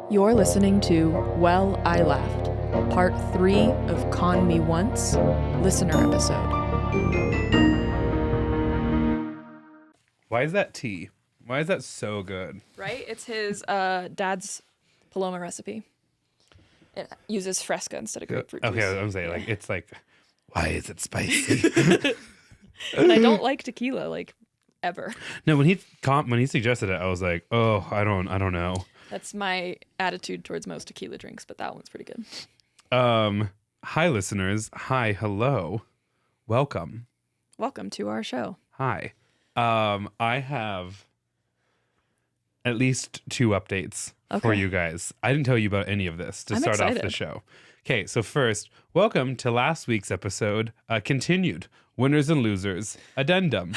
You're listening to Well, I Laughed, Part 3 of Con Me Once, listener episode. Why is that tea? Why is that so good? Right? It's his dad's Paloma recipe. It uses Fresca instead of grapefruit juice. Okay, I'm saying, like, it's like, why is it spicy? And I don't like tequila, like, ever. No, when he suggested it, I was like, oh, I don't know. That's my attitude towards most tequila drinks, but that one's pretty good. Hi, listeners. Hi, hello. Welcome. Welcome to our show. Hi. I have at least 2 updates for you guys. I didn't tell you about any of this to start off the show. Okay, so first, welcome to last week's episode, continued. Winners and losers, addendum.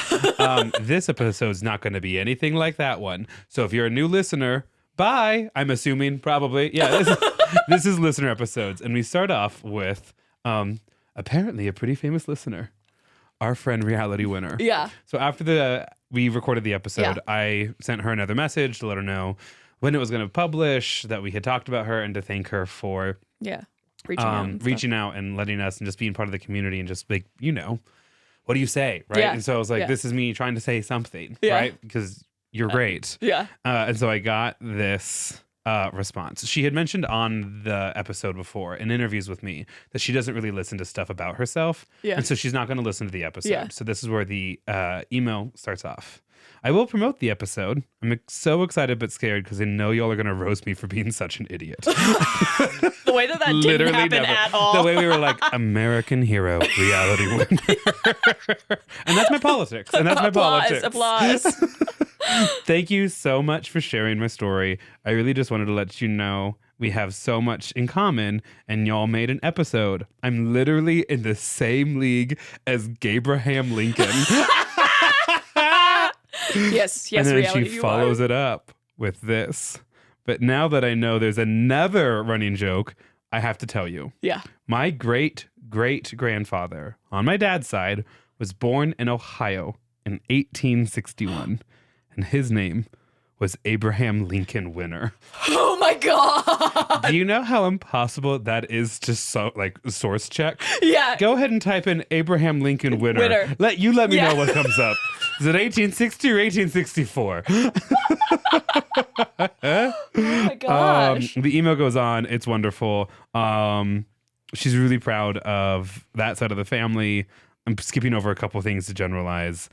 This episode's not going to be anything like that one. So if you're a new listener, bye, I'm assuming, probably. Yeah, this is listener episodes. And we start off with apparently a pretty famous listener, our friend Reality Winner. Yeah. So after we recorded the episode, I sent her another message to let her know when it was going to publish, that we had talked about her, and to thank her for reaching out and letting us and just being part of the community and just like, what do you say, right? Yeah. And so I was like, this is me trying to say something, right? Because you're great. Yeah. And so I got this response. She had mentioned on the episode before in interviews with me that she doesn't really listen to stuff about herself. Yeah. And so she's not going to listen to the episode. Yeah. So this is where the email starts off. I will promote the episode. I'm so excited but scared because I know y'all are going to roast me for being such an idiot. The way that didn't happen at all. The way we were like, American hero, reality winner. And that's my politics. And that's my politics. Applause. Thank you so much for sharing my story. I really just wanted to let you know we have so much in common, and y'all made an episode. I'm literally in the same league as Abraham Lincoln. Yes, and then reality, she follows it up with this. But now that I know there's another running joke, I have to tell you. Yeah. My great-great-grandfather on my dad's side was born in Ohio in 1861, and his name was Abraham Lincoln Winner. Oh my God! Do you know how impossible that is to source check? Yeah. Go ahead and type in Abraham Lincoln Winner. Let me know what comes up. Is it 1860 or 1864? Oh my gosh. The email goes on. It's wonderful. She's really proud of that side of the family. I'm skipping over a couple things to generalize.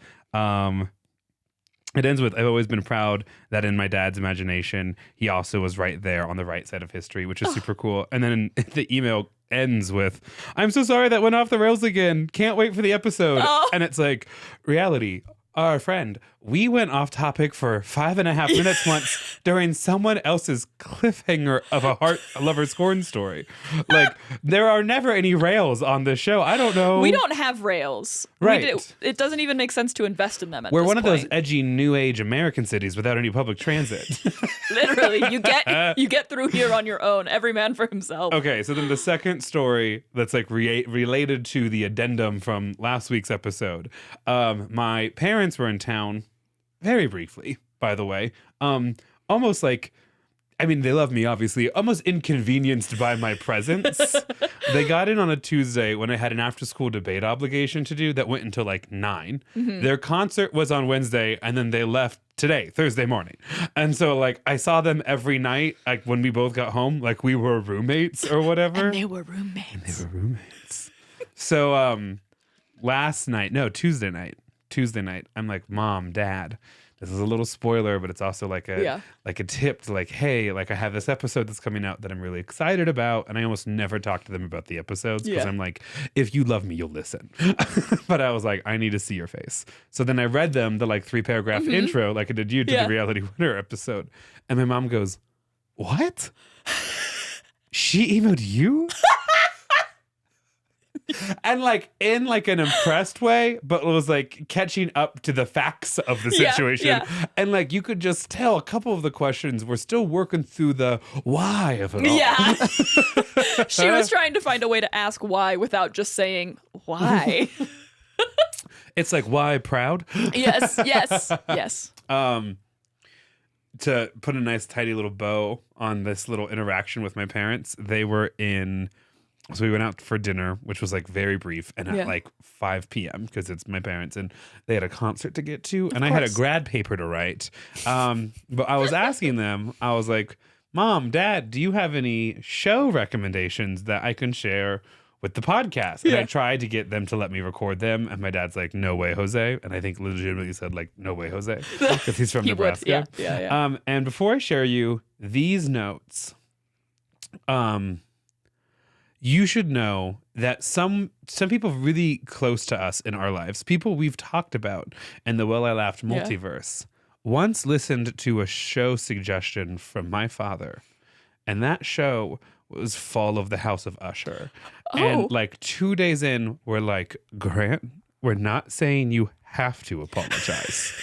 It ends with, I've always been proud that in my dad's imagination, he also was right there on the right side of history, which is super cool. And then the email ends with, I'm so sorry that went off the rails again. Can't wait for the episode. Oh. And it's like, reality, our friend, we went off topic for 5.5 minutes once during someone else's cliffhanger of a lover's scorn story. Like, there are never any rails on this show. I don't know. We don't have rails. Right. It doesn't even make sense to invest in them at We're this one of point. those edgy new age American cities without any public transit. Literally, you get through here on your own. Every man for himself. Okay, so then the second story that's like related to the addendum from last week's episode. My parents were in town very briefly, by the way. Almost like, I mean, they love me, obviously, almost inconvenienced by my presence. They got in on a Tuesday when I had an after-school debate obligation to do that went until like 9. Mm-hmm. Their concert was on Wednesday, and then they left today, Thursday morning. And so, like, I saw them every night, like, when we both got home, like, we were roommates or whatever. And they were roommates. So, Tuesday night, I'm like, Mom, Dad, this is a little spoiler, but it's also like a tip to like, hey, like I have this episode that's coming out that I'm really excited about. And I almost never talk to them about the episodes because I'm like, if you love me, you'll listen. But I was like, I need to see your face. So then I read them the like 3-paragraph intro, like I did you to the Reality Winner episode. And my mom goes, what? She emailed you? And like in like an impressed way, but it was like catching up to the facts of the situation. Yeah. And like you could just tell a couple of the questions were still working through the why of it all. Yeah. She was trying to find a way to ask why without just saying why. It's like, why proud? Yes. to put a nice tidy little bow on this little interaction with my parents, they were in. So we went out for dinner, which was like very brief, and at like 5 p.m. because it's my parents, and they had a concert to get to, and I had a grad paper to write. But I was asking them, I was like, Mom, Dad, do you have any show recommendations that I can share with the podcast? And I tried to get them to let me record them, and my dad's like, no way, Jose. And I think legitimately said like, no way, Jose, because he's from Nebraska. Yeah. And before I share you these notes, you should know that some people really close to us in our lives, people we've talked about in the Well I Laughed multiverse, once listened to a show suggestion from my father, and that show was Fall of the House of Usher. And like 2 days in, we're like, Grant, we're not saying you have to apologize,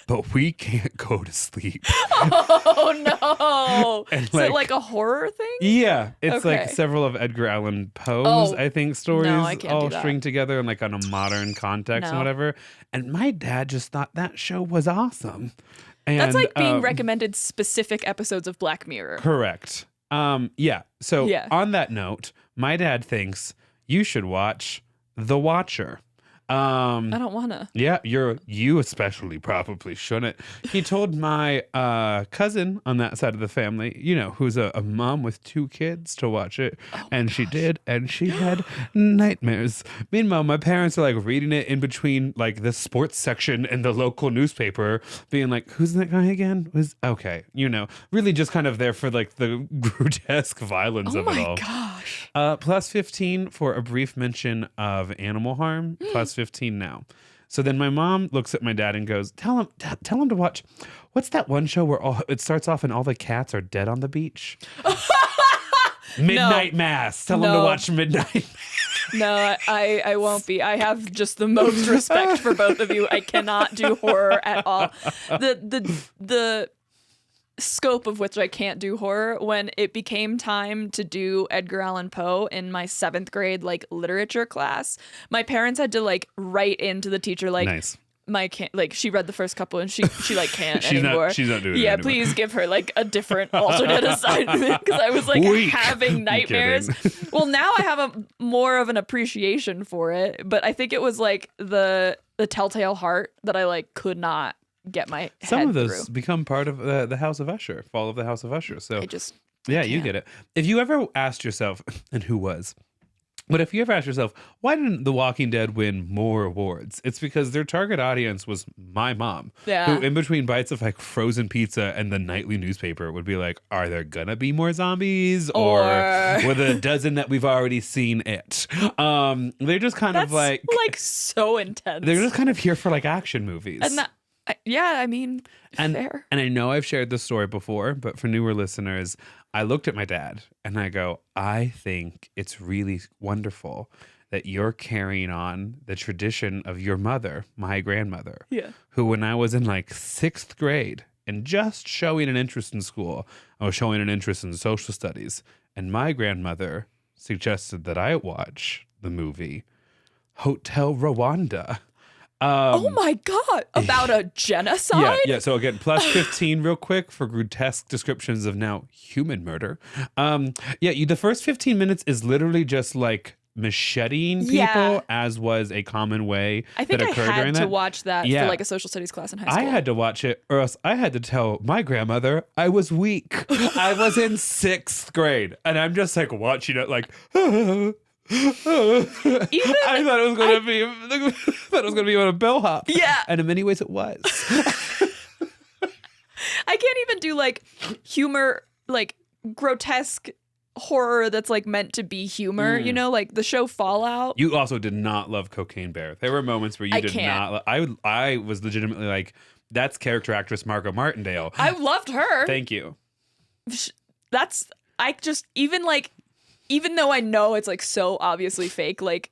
but we can't go to sleep. Oh no! Is it like a horror thing? Yeah, it's like several of Edgar Allan Poe's, I think, stories all stringed together in like on a modern context and whatever. And my dad just thought that show was awesome. And that's like being recommended specific episodes of Black Mirror. Correct. So on that note, my dad thinks you should watch The Watcher. I don't wanna. Yeah, you especially probably shouldn't. He told my cousin on that side of the family, you know, who's a mom with 2 kids, to watch it, and she did, and she had nightmares. Meanwhile, my parents are like reading it in between like the sports section in the local newspaper, being like, "Who's that guy again?" You know, really just kind of there for like the grotesque violence of it all. Oh my gosh! Plus 15 for a brief mention of animal harm. Plus 15 now. So then my mom looks at my dad and goes, tell him to watch, what's that one show where it starts off and all the cats are dead on the beach? Midnight Mass. Tell him to watch Midnight Mass. No, I won't be. I have just the most respect for both of you. I cannot do horror at all. The scope of which I can't do horror, when it became time to do Edgar Allan Poe in my 7th grade like literature class, my parents had to like write into the teacher like, nice. She read the first couple and she like can't anymore. She's not doing it anymore. Please give her like a different alternate assignment, because I was like having nightmares. Well, now I have more of an appreciation for it, but I think it was like the Telltale Heart that I like could not get my head Some of those through. become part of the House of Usher, Fall of the House of Usher. So you get it. If you ever asked yourself, and who was, but if you ever asked yourself, why didn't The Walking Dead win more awards? It's because their target audience was my mom, who in between bites of like frozen pizza and the nightly newspaper would be like, are there gonna be more zombies? Or with a dozen that we've already seen it? They're just kind of like so intense. They're just kind of here for like action movies. And I mean, fair. And I know I've shared this story before, but for newer listeners, I looked at my dad and I go, I think it's really wonderful that you're carrying on the tradition of your mother, my grandmother, who when I was in like 6th grade and just showing an interest in school, I was showing an interest in social studies. And my grandmother suggested that I watch the movie Hotel Rwanda. Oh my God, about a genocide? Yeah. So again, plus 15 real quick for grotesque descriptions of now human murder. The first 15 minutes is literally just like macheting people, as was a common way I think that occurred I during had that. to watch that for like a social studies class in high school. I had to watch it, or else I had to tell my grandmother I was weak. I was in 6th grade, and I'm just like watching it like... I thought it was going to be on a bellhop. Yeah. And in many ways it was. I can't even do like humor, like grotesque horror that's like meant to be humor, you know, like the show Fallout. You also did not love Cocaine Bear. There were moments where you did not. I was legitimately like, that's character actress Margot Martindale. I loved her. Thank you. Even though I know it's like so obviously fake, like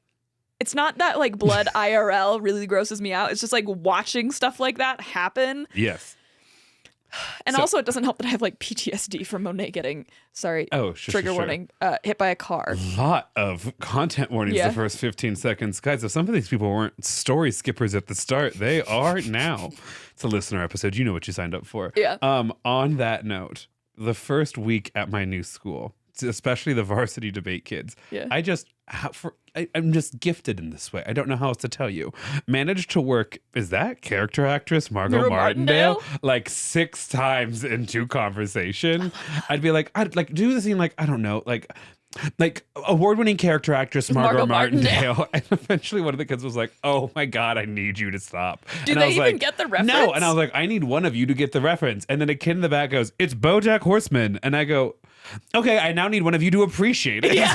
it's not that like blood IRL really grosses me out. It's just like watching stuff like that happen. Yes. And also, it doesn't help that I have like PTSD from Monet getting, trigger warning, hit by a car. Lot of content warnings the first 15 seconds. Guys, if some of these people weren't story skippers at the start, they are now. It's a listener episode. You know what you signed up for. Yeah. On that note, the first week at my new school, especially the varsity debate kids, I'm just gifted in this way. I don't know how else to tell you. Managed to work, is that character actress Margot Martindale? Like 6 times into conversation. I'd be like, I'd like do the scene like, I don't know, like award-winning character actress Margot Martindale. And eventually one of the kids was like, oh my God, I need you to stop. Do they even get the reference? No. And I was like, I need one of you to get the reference. And then a kid in the back goes, it's BoJack Horseman. And I go, okay, I now need one of you to appreciate it. Yeah.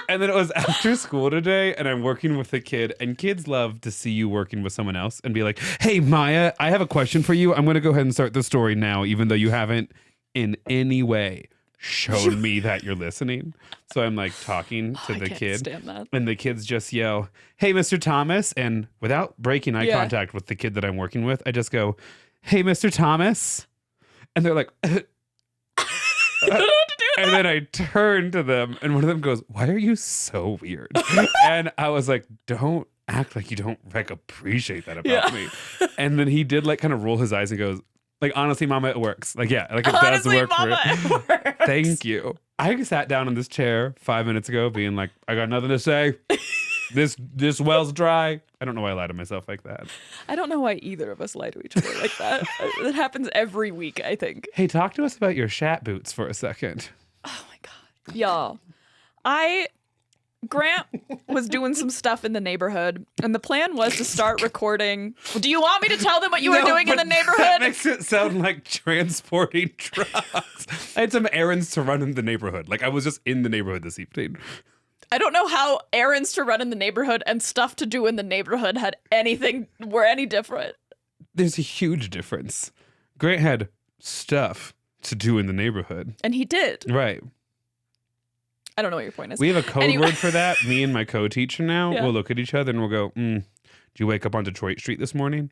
And then it was after school today, and I'm working with a kid, and kids love to see you working with someone else and be like, hey, Maia, I have a question for you. I'm going to go ahead and start the story now, even though you haven't in any way shown me that you're listening. So I'm like talking to the kid, stand that. And the kids just yell, hey, Mr. Thomas. And without breaking eye contact with the kid that I'm working with, I just go, hey, Mr. Thomas. And they're like, and then I turn to them, and one of them goes, why are you so weird? And I was like, don't act like you don't like appreciate that about me. And then he did like kind of roll his eyes and goes, like, honestly, Mama, it works. Like, yeah, like it does work. Mama, it works. Thank you. I sat down in this chair 5 minutes ago being like, I got nothing to say. This well's dry. I don't know why I lie to myself like that. I don't know why either of us lie to each other like that. It happens every week, I think. Hey, talk to us about your shat boots for a second. Oh my God. Y'all, Grant was doing some stuff in the neighborhood, and the plan was to start recording. Do you want me to tell them what you were doing in the neighborhood? That makes it sound like transporting drugs. I had some errands to run in the neighborhood. Like I was just in the neighborhood this evening. I don't know how errands to run in the neighborhood and stuff to do in the neighborhood were any different. There's a huge difference. Grant had stuff to do in the neighborhood. And he did. Right. I don't know what your point is. We have a code word for that. Me and my co-teacher now, we'll look at each other and we'll go, did you wake up on Detroit Street this morning?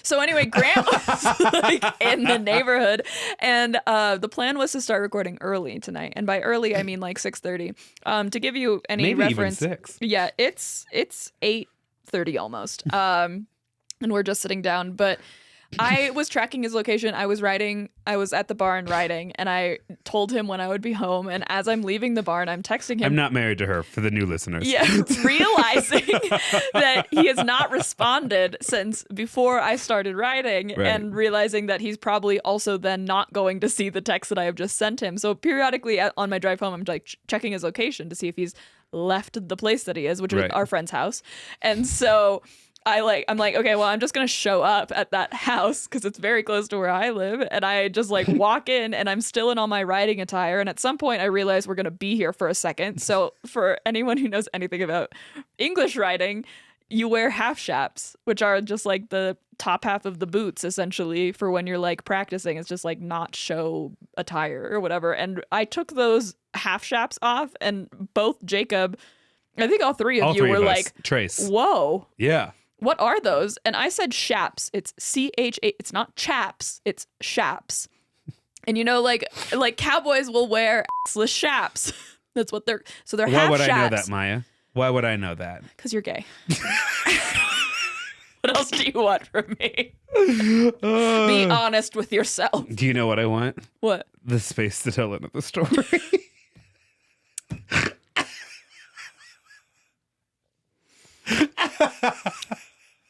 So anyway, Grant was like in the neighborhood, and the plan was to start recording early tonight. And by early, I mean like 6:30. To give you any Maybe reference, even 6. Yeah, it's 8:30 almost. And we're just sitting down, but I was tracking his location. I was at the barn riding, and I told him when I would be home. And as I'm leaving the barn, I'm texting him. I'm not married to her, for the new listeners. Yeah, realizing that he has not responded since before I started riding, and realizing that he's probably also then not going to see the text that I have just sent him. So periodically on my drive home, I'm like checking his location to see if he's left the place that he is, which is our friend's house. And so I'm like, okay, well, I'm just going to show up at that house because it's very close to where I live. And I just like walk in, and I'm still in all my riding attire. And at some point I realize we're going to be here for a second. So for anyone who knows anything about English riding, you wear half chaps, which are just like the top half of the boots, essentially, for when you're like practicing. It's just like not show attire or whatever. And I took those half chaps off, and both Jacob, I think all three of you were like, Trace. Whoa. Yeah. What are those? And I said shaps. It's C-H-A. It's not chaps. It's shaps. And you know, like cowboys will wear assless shaps. That's what they're. So they're half shaps. Why would I know that, Maia? Why would I know that? Because you're gay. What else do you want from me? Be honest with yourself. Do you know what I want? What? The space to tell another story.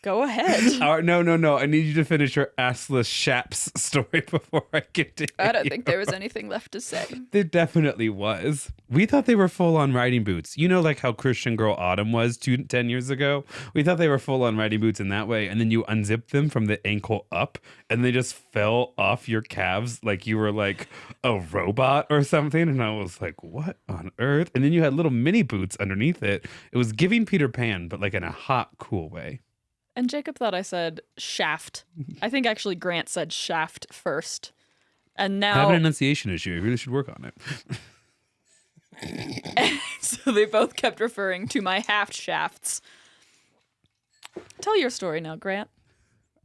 Go ahead. No. I need you to finish your assless shaps story before I continue. I don't think there was anything left to say. There definitely was. We thought they were full-on riding boots. You know, like how Christian girl Autumn was 10 years ago? We thought they were full-on riding boots in that way, and then you unzip them from the ankle up, and they just fell off your calves like you were like a robot or something. And I was like, what on earth? And then you had little mini boots underneath it. It was giving Peter Pan, but like in a hot, cool way. And Jacob thought I said shaft. I think actually Grant said shaft first. And now I have an enunciation issue. You really should work on it. So they both kept referring to my half shafts. Tell your story now, Grant.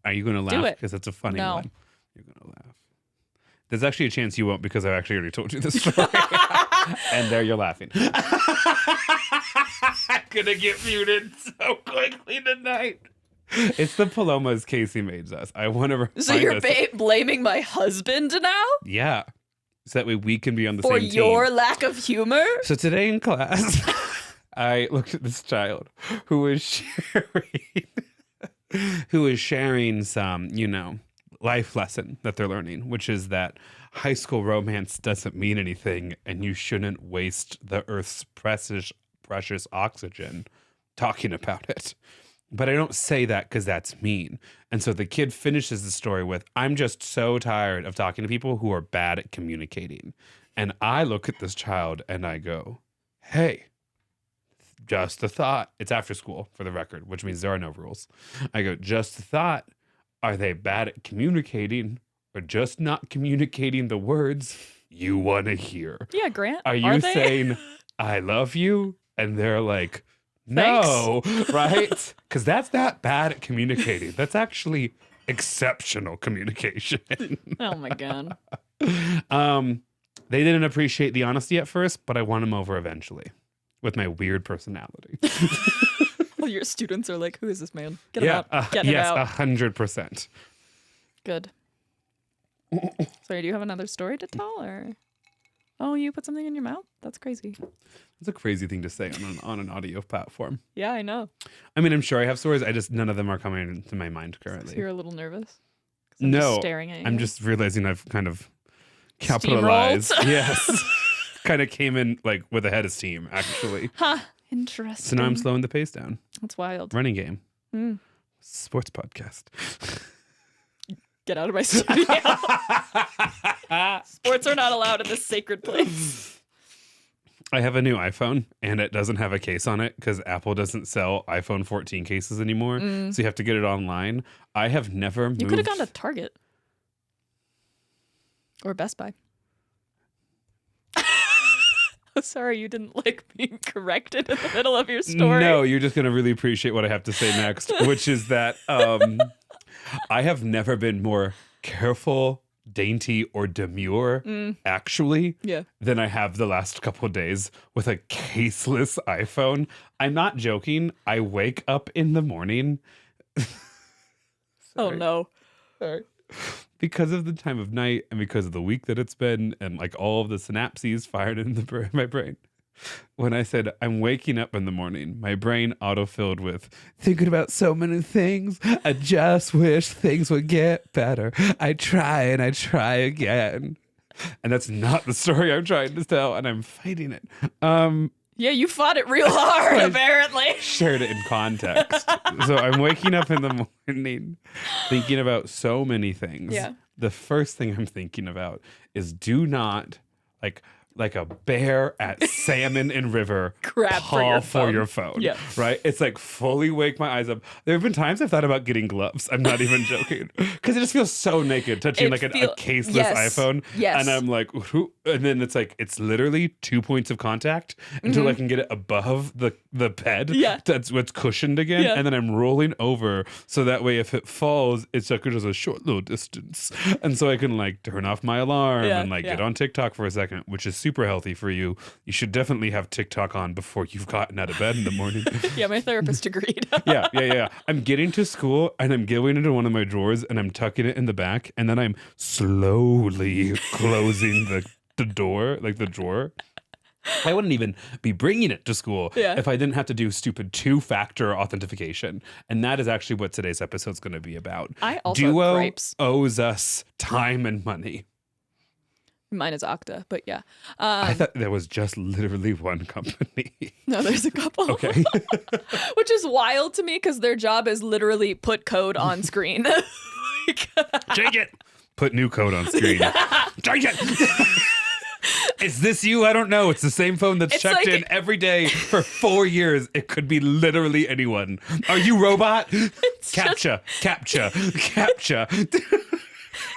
Are you going to Do laugh? it. Because it's a funny No. one. You're going to laugh. There's actually a chance you won't because I've actually already told you this story. And there you're laughing. I'm going to get muted so quickly tonight. It's the Palomas Casey made us. I want to So you're blaming my husband now? Yeah. So that way we can be on the For same team. your lack of humor? So today in class, I looked at this child who was sharing some, life lesson that they're learning, which is that high school romance doesn't mean anything and you shouldn't waste the earth's precious oxygen talking about it. But I don't say that because that's mean. And so the kid finishes the story with, I'm just so tired of talking to people who are bad at communicating. And I look at this child and I go, hey, just a thought. It's after school, for the record, which means there are no rules. I go, just a thought. Are they bad at communicating or just not communicating the words you want to hear? Yeah, Grant. Are you saying, I love you? And they're like, no, right? Because that's not bad at communicating. That's actually exceptional communication. Oh, my God. They didn't appreciate the honesty at first, but I won them over eventually with my weird personality. Well, your students are like, who is this man? Get him out. Get him out. Yes, 100%. Good. So do you have another story to tell? Or oh, you put something in your mouth? That's crazy. It's a crazy thing to say on an audio platform. Yeah, I know. I mean, I'm sure I have stories. None of them are coming to my mind currently. So you're a little nervous? No, just staring at you. I'm just realizing I've kind of capitalized. Yes. Kind of came in like with a head of steam, actually. Huh. Interesting. So now I'm slowing the pace down. That's wild. Running game. Sports podcast. Get out of my studio. Sports are not allowed in this sacred place. I have a new iPhone and it doesn't have a case on it because Apple doesn't sell iPhone 14 cases anymore. So you have to get it online. I have never moved. You could have gone to Target or Best Buy. Oh, sorry, you didn't like being corrected in the middle of your story. No, you're just going to really appreciate what I have to say next, which is that I have never been more careful, dainty, or demure, actually, than I have the last couple of days with a caseless iPhone. I'm not joking. I wake up in the morning. Oh, no. Sorry. Because of the time of night and because of the week that it's been and like all of the synapses fired in my brain. When I said I'm waking up in the morning, my brain auto-filled with thinking about so many things. I just wish things would get better. I try and I try again. And that's not the story I'm trying to tell, and I'm fighting it. Yeah, you fought it real hard, apparently. Shared it in context. So I'm waking up in the morning thinking about so many things. Yeah. The first thing I'm thinking about is do not, like a bear at salmon and river, Grab for your phone. Yeah. Right? It's like fully wake my eyes up. There have been times I've thought about getting gloves. I'm not even joking. Because it just feels so naked touching a caseless iPhone. Yes. And I'm like, who? And then it's like, it's literally 2 points of contact until I can get it above the bed. Yeah. That's what's cushioned again. Yeah. And then I'm rolling over. So that way, if it falls, it's like just a short little distance. And so I can like turn off my alarm and get on TikTok for a second, which is super healthy for you. You should definitely have TikTok on before you've gotten out of bed in the morning. Yeah, my therapist agreed. Yeah. I'm getting to school and I'm going into one of my drawers and I'm tucking it in the back and then I'm slowly closing the door, like the drawer. I wouldn't even be bringing it to school if I didn't have to do stupid 2-factor authentication. And that is actually what today's episode is going to be about. I also Duo gripes. owes us time and money. Mine is Okta, but yeah. I thought there was just literally one company. No, there's a couple. Okay. Which is wild to me because their job is literally put code on screen. Change it. Put new code on screen. Change it. Is this you? I don't know. It's the same phone that's checked in every day for 4 years. It could be literally anyone. Are you robot? Captcha.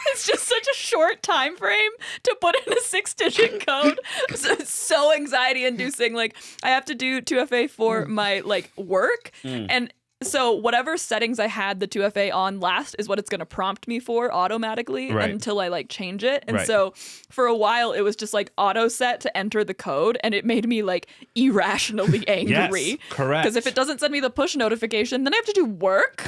It's just such a short time frame to put in a 6-digit code. It's so anxiety inducing. Like I have to do 2FA for my like work and So whatever settings I had the 2FA on last is what it's going to prompt me for automatically until I like change it. And so for a while it was just like auto set to enter the code, and it made me like irrationally angry. Yes, correct. Because if it doesn't send me the push notification, then I have to do work.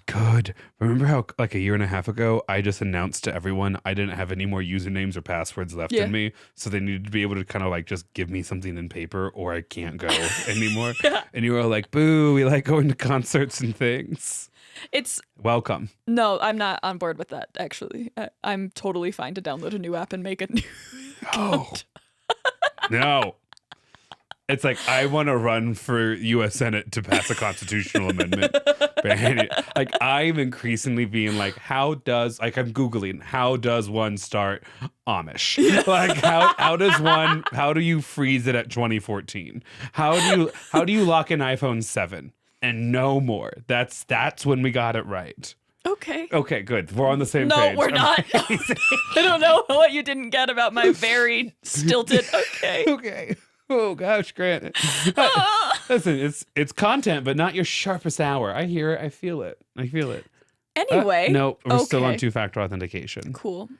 Good. Remember how like a year and a half ago I just announced to everyone I didn't have any more usernames or passwords left in me, so they needed to be able to kind of like just give me something in paper or I can't go anymore. And you were like, boo, we like going to concerts and things. It's welcome. No, I'm not on board with that, actually. I'm totally fine to download a new app and make a new account. No. It's like, I want to run for U.S. Senate to pass a constitutional amendment. Like, I'm increasingly being like, I'm Googling, how does one start Amish? Like, how do you freeze it at 2014? How do you lock an iPhone 7 and no more? That's when we got it right. Okay, good. We're on the same page. No, we're not. I don't know what you didn't get about my very stilted, Okay. Oh gosh, Grant. Listen, it's content, but not your sharpest hour. I hear it. I feel it. Anyway. No, we're still on two-factor authentication. Cool.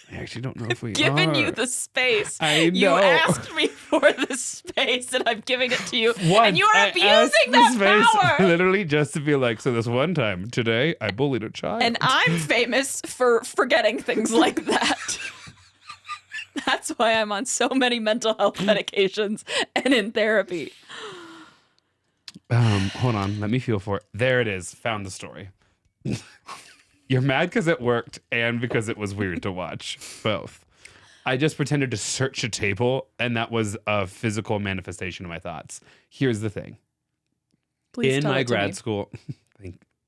I actually don't know if we Giving are. you the space. I know. You asked me for the space, and I'm giving it to you. And you are I abusing that power. Literally just to be like, so this one time today, I bullied a child. And I'm famous for forgetting things like that. That's why I'm on so many mental health medications and in therapy. Hold on. Let me feel for it. There it is. Found the story. You're mad because it worked and because it was weird to watch. Both. I just pretended to search a table, and that was a physical manifestation of my thoughts. Here's the thing. Please in tell my it to grad me. school,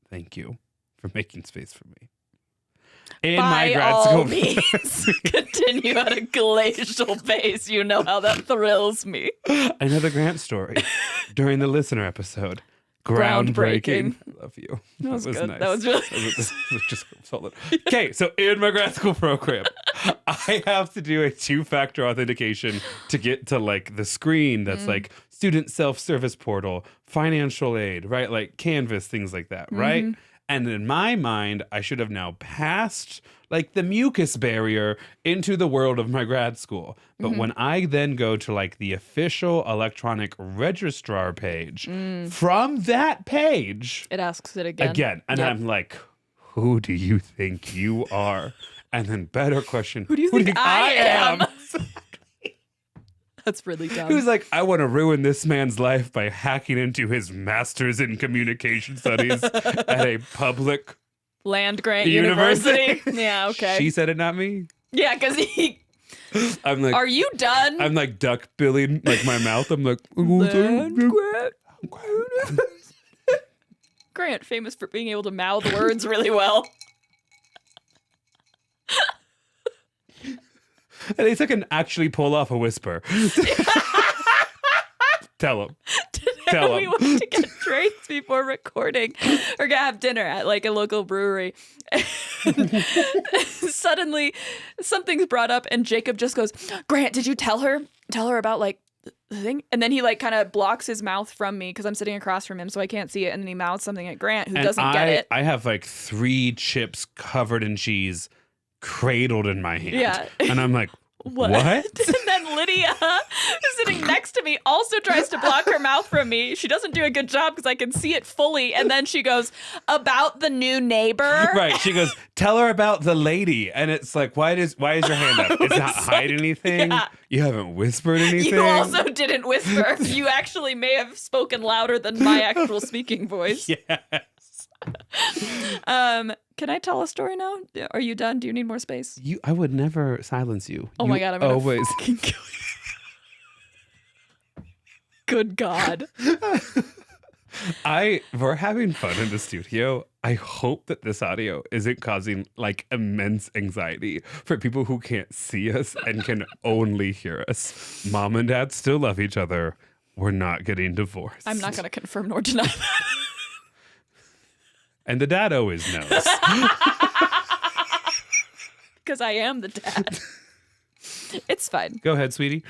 thank you for making space for me. In By my grad all school, means, continue at a glacial pace. You know how that thrills me. Another Grant story during the listener episode. Groundbreaking. I love you. That was good. Nice. That was really This was just solid. Okay, so in my grad school program, I have to do a two-factor authentication to get to like the screen that's like student self-service portal, financial aid, right? Like Canvas, things like that, right? And in my mind, I should have now passed like the mucus barrier into the world of my grad school. But when I then go to like the official electronic registrar page, from that page, It asks it again. and I'm like, who do you think you are? And then better question, Who do you think I am? am? That's really dumb. Who's like, I want to ruin this man's life by hacking into his master's in communication studies at a public Land Grant University. University. Yeah, okay. She said it, not me. Yeah, because he... I'm like, Are you done? I'm like duck billing like my mouth. I'm like, Land Grant. Grant, famous for being able to mouth words really well. At least I can actually pull off a whisper. Tell him. Tell We him. went to get drinks before recording or have dinner at like a local brewery. Suddenly something's brought up and Jacob just goes, Grant, did you tell her about like the thing? And then he like kind of blocks his mouth from me because I'm sitting across from him so I can't see it. And then he mouths something at Grant who doesn't get it. I have like 3 chips covered in cheese cradled in my hand. Yeah. And I'm like, what? And then Lydia, who's sitting next to me, also tries to block her mouth from me. She doesn't do a good job because I can see it fully. And then she goes, about the new neighbor. Right. She goes, tell her about the lady. And it's like, why is your hand up? It's not hide anything. Yeah. You haven't whispered anything. You also didn't whisper. You actually may have spoken louder than my actual speaking voice. Yes. Can I tell a story now? Are you done? Do you need more space? I would never silence you. Oh You my God, I'm gonna always fucking kill you. Good God. We're having fun in the studio. I hope that this audio isn't causing like immense anxiety for people who can't see us and can only hear us. Mom and dad still love each other. We're not getting divorced. I'm not going to confirm nor deny that. And the dad always knows. Because I am the dad. It's fine. Go ahead, sweetie.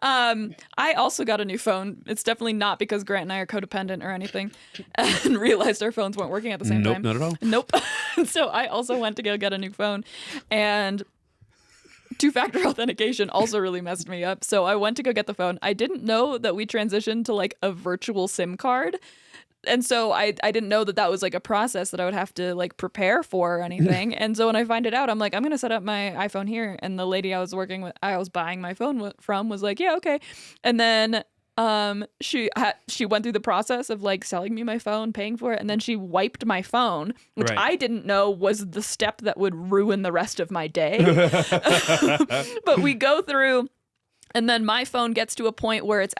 I also got a new phone. It's definitely not because Grant and I are codependent or anything and realized our phones weren't working at the same time. Nope, not at all. Nope. So I also went to go get a new phone, and two-factor authentication also really messed me up. So I went to go get the phone. I didn't know that we transitioned to like a virtual SIM card. And so I didn't know that that was like a process that I would have to like prepare for or anything. And so when I find it out, I'm like, I'm going to set up my iPhone here. And the lady I was working with, I was buying my phone from was like, yeah, okay. And then she went through the process of like selling me my phone, paying for it. And then she wiped my phone, which Right. I didn't know was the step that would ruin the rest of my day. But we go through. And then my phone gets to a point where it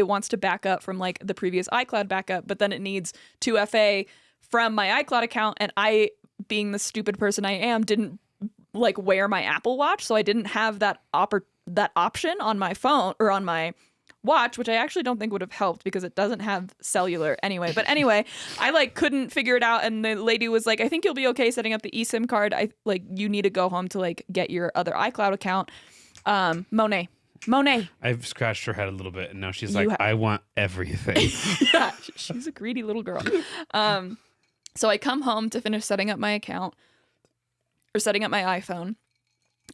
wants to back up from like the previous iCloud backup, but then it needs 2FA from my iCloud account. And I, being the stupid person I am, didn't like wear my Apple Watch. So I didn't have that option on my phone or on my watch, which I actually don't think would have helped because it doesn't have cellular anyway. But anyway, I like couldn't figure it out. And the lady was like, I think you'll be okay setting up the eSIM card. You need to go home to like get your other iCloud account. Monet. I've scratched her head a little bit, and now she's like, I want everything. Yeah, she's a greedy little girl. So I come home to finish setting up my account or setting up my iPhone.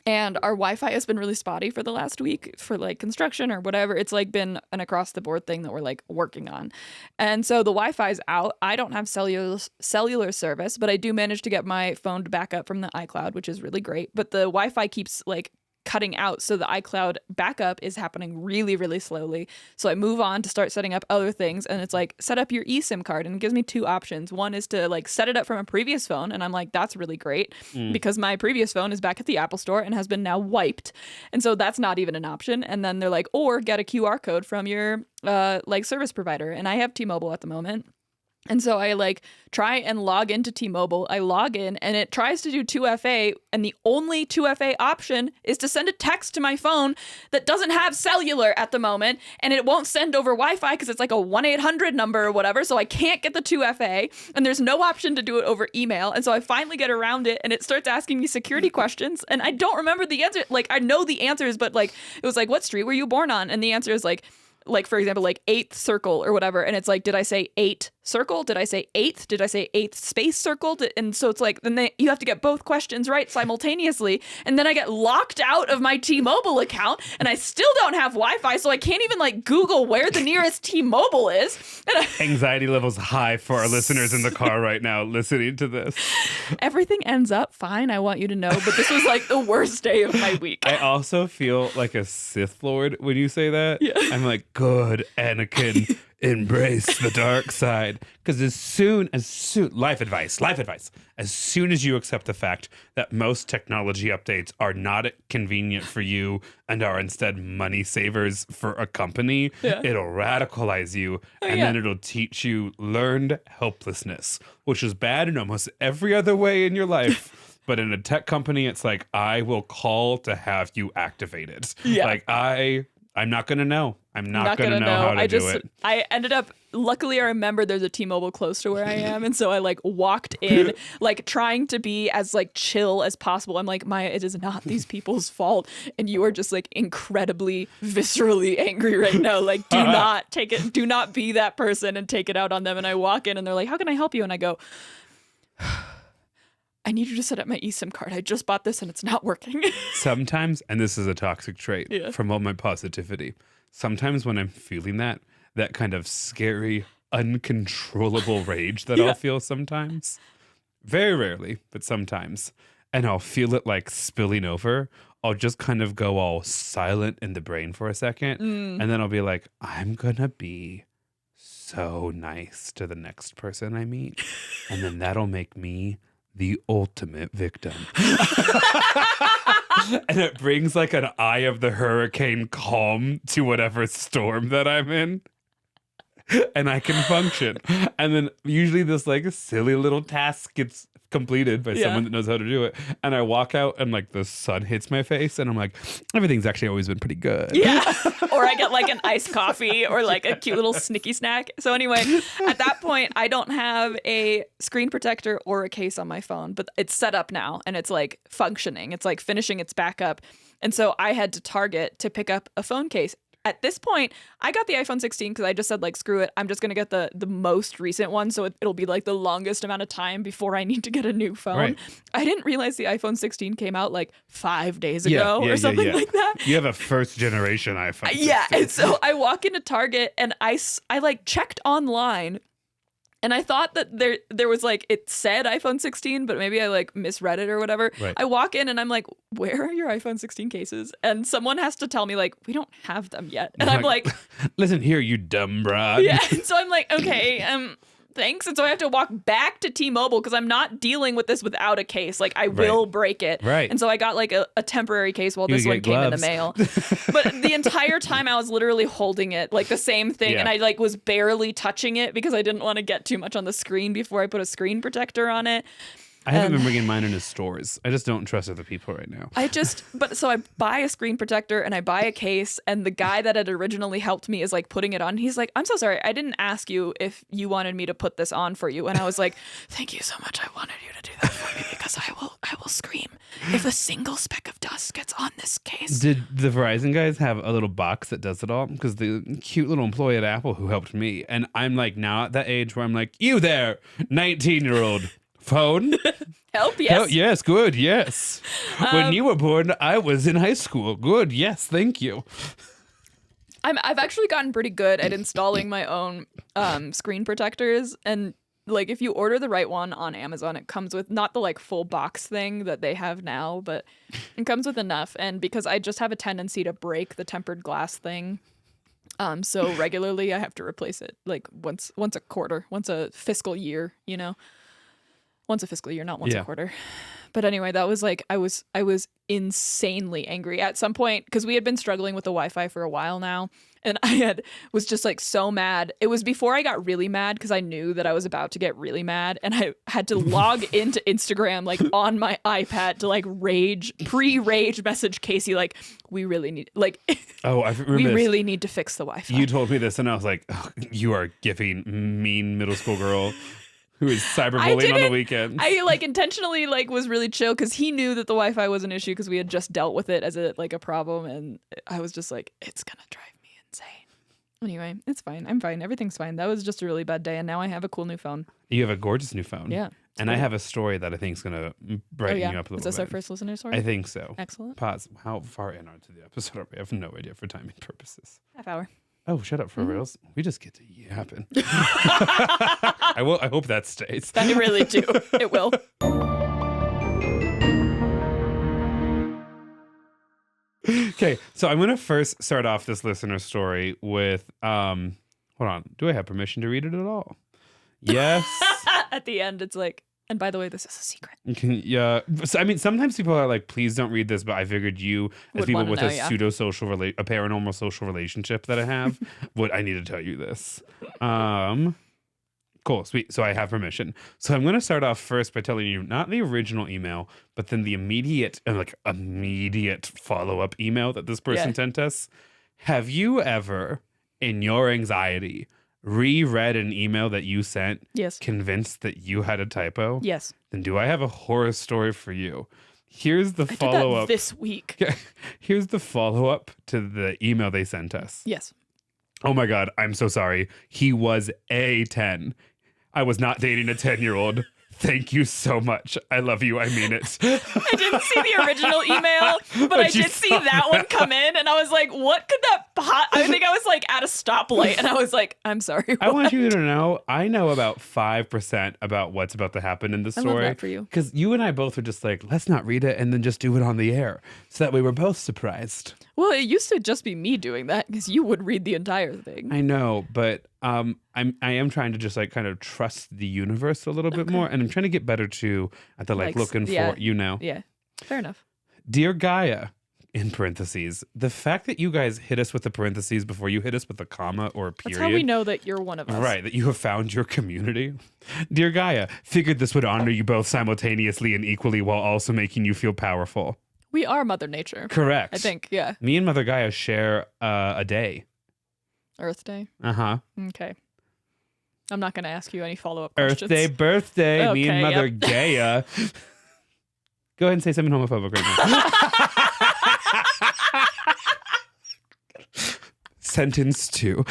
And our Wi-Fi has been really spotty for the last week for like construction or whatever. It's like been an across the board thing that we're like working on. And so the Wi-Fi's out. I don't have cellular service, but I do manage to get my phone to back up from the iCloud, which is really great. But the Wi-Fi keeps like cutting out, so the iCloud backup is happening really, really slowly. So I move on to start setting up other things, and it's like, set up your eSIM card, and it gives me two options. One is to like set it up from a previous phone, and I'm like, that's really great because my previous phone is back at the Apple Store and has been now wiped, and so that's not even an option. And then they're like, or get a QR code from your like service provider, and I have T-Mobile at the moment. And so I like try and log into T-Mobile. I log in and it tries to do 2FA, and the only 2FA option is to send a text to my phone that doesn't have cellular at the moment, and it won't send over Wi-Fi because it's like a 1-800 number or whatever, so I can't get the 2FA, and there's no option to do it over email. And so I finally get around it, and it starts asking me security questions, and I don't remember the answer. Like, I know the answers, but like it was like, what street were you born on? And the answer is like for example, like 8th circle or whatever. And it's like, did I say 8 circle? Did I say 8th? Did I say 8th space circle? And so it's like, then you have to get both questions right simultaneously. And then I get locked out of my T-Mobile account, and I still don't have Wi-Fi. So I can't even like Google where the nearest T-Mobile is. And Anxiety levels high for our listeners in the car right now listening to this. Everything ends up fine, I want you to know. But this was like the worst day of my week. I also feel like a Sith Lord when you say that. Yeah. I'm like, good, Anakin, embrace the dark side. Because as soon, life advice, as soon as you accept the fact that most technology updates are not convenient for you and are instead money savers for a company, it'll radicalize you, and then it'll teach you learned helplessness, which is bad in almost every other way in your life. But in a tech company, it's like, I will call to have you activated. Yeah. Like, I'm not going to know. I'm not going to know how to do it. I ended up, luckily I remember there's a T-Mobile close to where I am. And so I like walked in, like trying to be as like chill as possible. I'm like, Maia, it is not these people's fault. And you are just like incredibly viscerally angry right now. Like, do not take it. Do not be that person and take it out on them. And I walk in and they're like, how can I help you? And I go, I need you to set up my eSIM card. I just bought this and it's not working. Sometimes, and this is a toxic trait from all my positivity, sometimes when I'm feeling that kind of scary, uncontrollable rage that I'll feel sometimes, very rarely, but sometimes, and I'll feel it like spilling over, I'll just kind of go all silent in the brain for a second, and then I'll be like, I'm gonna be so nice to the next person I meet, and then that'll make me the ultimate victim. And it brings like an eye of the hurricane calm to whatever storm that I'm in. and I can function. And then usually this like silly little task gets completed by someone that knows how to do it. And I walk out and like the sun hits my face and I'm like, everything's actually always been pretty good. Yeah. Or I get like an iced coffee or like a cute little snicky snack. So anyway, at that point, I don't have a screen protector or a case on my phone, but it's set up now and it's like functioning. It's like finishing its backup. And so I had to Target to pick up a phone case. At this point, I got the iPhone 16 because I just said, like, screw it. I'm just going to get the most recent one. So it'll be like the longest amount of time before I need to get a new phone. Right. I didn't realize the iPhone 16 came out like 5 days ago or something like that. You have a first generation iPhone 16. Yeah. And so I walk into Target and I like checked online. And I thought that there was like, it said iPhone 16, but maybe I like misread it or whatever. Right. I walk in and I'm like, where are your iPhone 16 cases? And someone has to tell me like, we don't have them yet. And I'm like, listen here, you dumb broad. yeah. And so I'm like, okay, thanks. And so I have to walk back to T-Mobile because I'm not dealing with this without a case. Like I will break it. Right. And so I got like a temporary case while this one came in the mail. But the entire time I was literally holding it like the same thing. And I like was barely touching it because I didn't want to get too much on the screen before I put a screen protector on it. I haven't been bringing mine into stores. I just don't trust other people right now. So I buy a screen protector and I buy a case and the guy that had originally helped me is like putting it on. He's like, I'm so sorry. I didn't ask you if you wanted me to put this on for you. And I was like, thank you so much. I wanted you to do that for me because I will scream if a single speck of dust gets on this case. Did the Verizon guys have a little box that does it all? Because the cute little employee at Apple who helped me. And I'm like now at that age where I'm like, you there, 19-year-old. Phone? Help, yes. Yes, good, yes. When you were born, I was in high school. Good, yes, thank you. I've actually gotten pretty good at installing my own screen protectors. And like if you order the right one on Amazon, it comes with not the like full box thing that they have now, but it comes with enough. And because I just have a tendency to break the tempered glass thing, so regularly I have to replace it like once a quarter, once a fiscal year, you know. Once a fiscal year, not once a quarter. But anyway, that was like I was insanely angry at some point because we had been struggling with the Wi-Fi for a while now, and was just like so mad. It was before I got really mad because I knew that I was about to get really mad, and I had to log into Instagram like on my iPad to like pre-rage message Casey like we really need I remember we really need to fix the Wi-Fi. You told me this, and I was like, oh, you are giving mean middle school girl. Who is cyberbullying on the weekend? I like intentionally like was really chill because he knew that the Wi-Fi was an issue because we had just dealt with it as a problem, and I was just like, it's gonna drive me insane. Anyway, it's fine. I'm fine. Everything's fine. That was just a really bad day, and now I have a cool new phone. You have a gorgeous new phone. Yeah. And I have a story that I think is gonna brighten you up a little bit. Is this our first listener story? I think so. Excellent. Pause. How far in onto the episode are we? I have no idea for timing purposes. Half hour. Oh, shut up, for reals. We just get to yapping. I hope that stays. I really do. It will. Okay, so I'm going to first start off this listener story with, hold on. Do I have permission to read it at all? Yes. At the end, it's like, and by the way, this is a secret. Yeah. So, I mean, sometimes people are like, please don't read this, but I figured you, as people with a pseudo-social, a paranormal social relationship that I have, I need to tell you this. Cool, sweet. So I have permission. So I'm going to start off first by telling you not the original email, but then the immediate follow-up email that this person sent us. Have you ever, in your anxiety, reread an email that you sent, convinced that you had a typo? Yes. Then do I have a horror story for you? Here's the follow-up. This week. Here's the follow-up to the email they sent us. Yes. Oh my God, I'm so sorry. He was a 10. I was not dating a 10-year-old. Thank you so much. I love you. I mean it. I didn't see the original email, but I did see that one come in, and I was like, what could that I think I was like at a stoplight, and I was like, I'm sorry. What? I want you to know, I know about 5% about what's about to happen in the story. I love that for you. Because you and I both were just like, let's not read it and then just do it on the air. So that way we're both surprised. Well, it used to just be me doing that because you would read the entire thing. I know, but I am trying to just like kind of trust the universe a little bit more, and I'm trying to get better too at the looking for, you know. Yeah, fair enough. Dear Gaia, in parentheses. The fact that you guys hit us with the parentheses before you hit us with a comma or a period. That's how we know that you're one of us. Right, that you have found your community. Dear Gaia, figured this would honor you both simultaneously and equally while also making you feel powerful. We are Mother Nature. Correct. I think, yeah. Me and Mother Gaia share a day. Earth Day. Uh-huh. Okay. I'm not going to ask you any follow-up Earth questions. Day, birthday, Okay, me and Mother Gaia. Go ahead and say something homophobic right now. Sentence 2.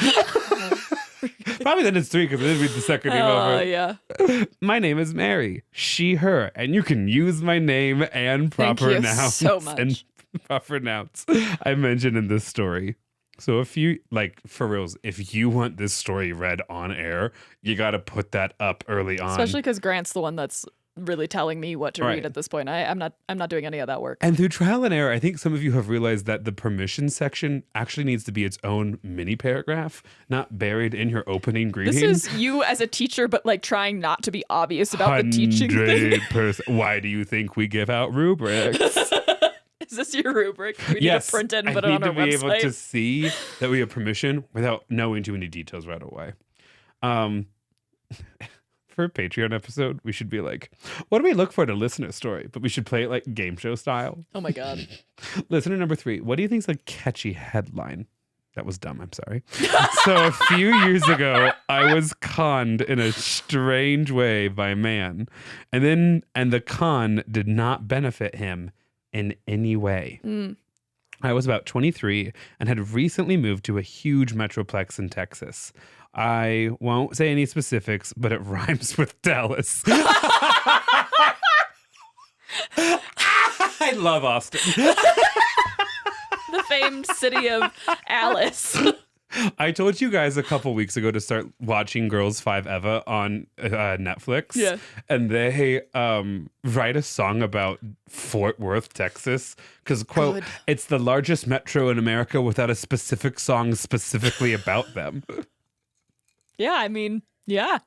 Probably sentence 3 because I didn't read the second name over. Oh, yeah. My name is Mary. She, her. And you can use my name and proper Thank you nouns. so much. And proper nouns I mentioned in this story. So if you, like, for reals, if you want this story read on air, you got to put that up early on. Especially because Grant's the one that's really telling me what to read at this point. I'm not doing any of that work. And through trial and error, I think some of you have realized that the permission section actually needs to be its own mini paragraph, not buried in your opening greeting. This is you as a teacher, but like trying not to be obvious about the teaching thing. 100%. Why do you think we give out rubrics? Is this your rubric? We need Yes, to print it and I put it on need our to be website. able to see that we have permission without knowing too many details right away. For a Patreon episode, we should be like, what do we look for in a listener story? But we should play it like game show style. Oh my God. Listener number 3, what do you think is a catchy headline? That was dumb, I'm sorry. So a few years ago, I was conned in a strange way by a man. And the con did not benefit him in any way. I was about 23 and had recently moved to a huge metroplex in Texas. I won't say any specifics, but it rhymes with Dallas. I love Austin. The famed city of Alice. I told you guys a couple weeks ago to start watching Girls 5 Eva on Netflix. Yeah. And they write a song about Fort Worth, Texas. Because, quote, Good. it's the largest metro in America without a specific song specifically about them. Yeah, I mean, yeah.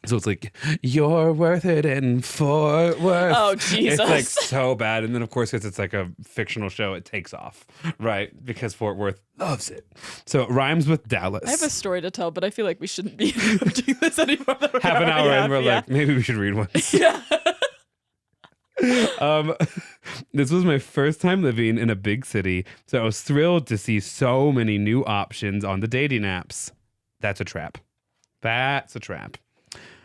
So it's like, you're worth it in Fort Worth. Oh, Jesus. It's like so bad. And then, of course, because it's like a fictional show, it takes off, right? Because Fort Worth loves it. So it rhymes with Dallas. I have a story to tell, but I feel like we shouldn't be doing this anymore. Half an hour and we're like, maybe we should read one. Yeah. This was my first time living in a big city, so I was thrilled to see so many new options on the dating apps. That's a trap. That's a trap.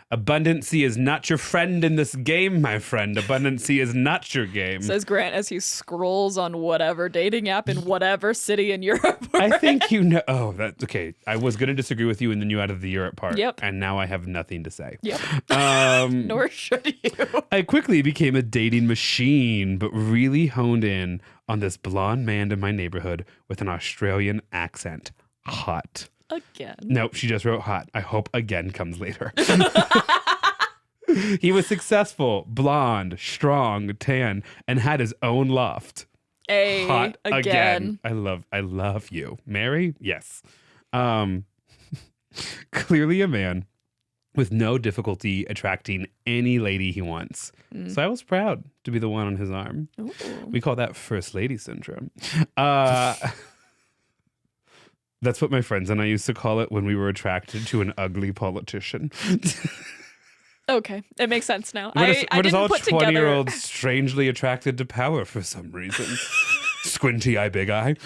Abundancy is not your friend in this game, my friend. Abundancy is not your game. Says Grant as he scrolls on whatever dating app in whatever city in Europe. I think you know. Oh, that's okay. I was going to disagree with you and then you added the Europe part. Yep. And now I have nothing to say. Yep. Um, Nor should you. I quickly became a dating machine, but really honed in on this blonde man in my neighborhood with an Australian accent. Hot. Again. Nope, she just wrote hot. I hope again comes later. He was successful, blonde, strong, tan, and had his own loft. Hot again. I love you. Mary? Yes. Clearly a man with no difficulty attracting any lady he wants. So I was proud to be the one on his arm. Ooh. We call that first lady syndrome. That's what my friends and I used to call it when we were attracted to an ugly politician. Okay, it makes sense now. We're I just didn't all put together 20-year-olds strangely attracted to power for some reason. Squinty eye, big eye.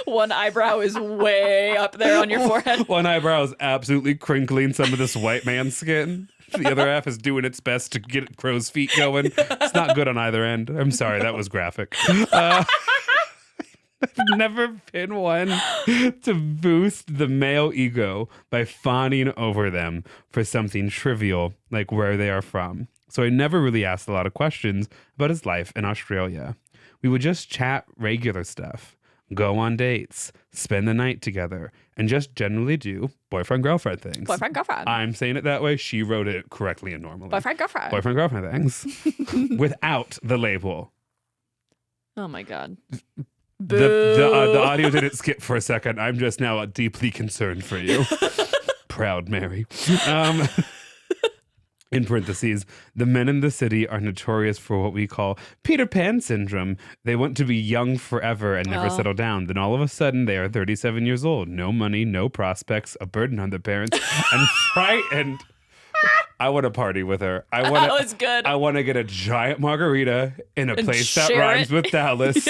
one eyebrow is way up there on your forehead. One eyebrow is absolutely crinkling some of this white man's skin. The other half is doing its best to get crow's feet going. It's not good on either end. I'm sorry, that was graphic. I've never been one to boost the male ego by fawning over them for something trivial like where they are from. So I never really asked a lot of questions about his life in Australia. We would just chat regular stuff, go on dates, spend the night together, and just generally do boyfriend-girlfriend things. Boyfriend-girlfriend. I'm saying it that way. She wrote it correctly and normally. Boyfriend-girlfriend. Boyfriend-girlfriend things. Without the label. Oh my God. The audio didn't skip for a second. I'm just now deeply concerned for you. Proud Mary. In parentheses, the men in the city are notorious for what we call Peter Pan syndrome. They want to be young forever and never settle down. Then all of a sudden, they are 37 years old. No money, no prospects, a burden on their parents, and frightened. I want to party with her. That was good. I want to get a giant margarita in a place that share rhymes it. with Dallas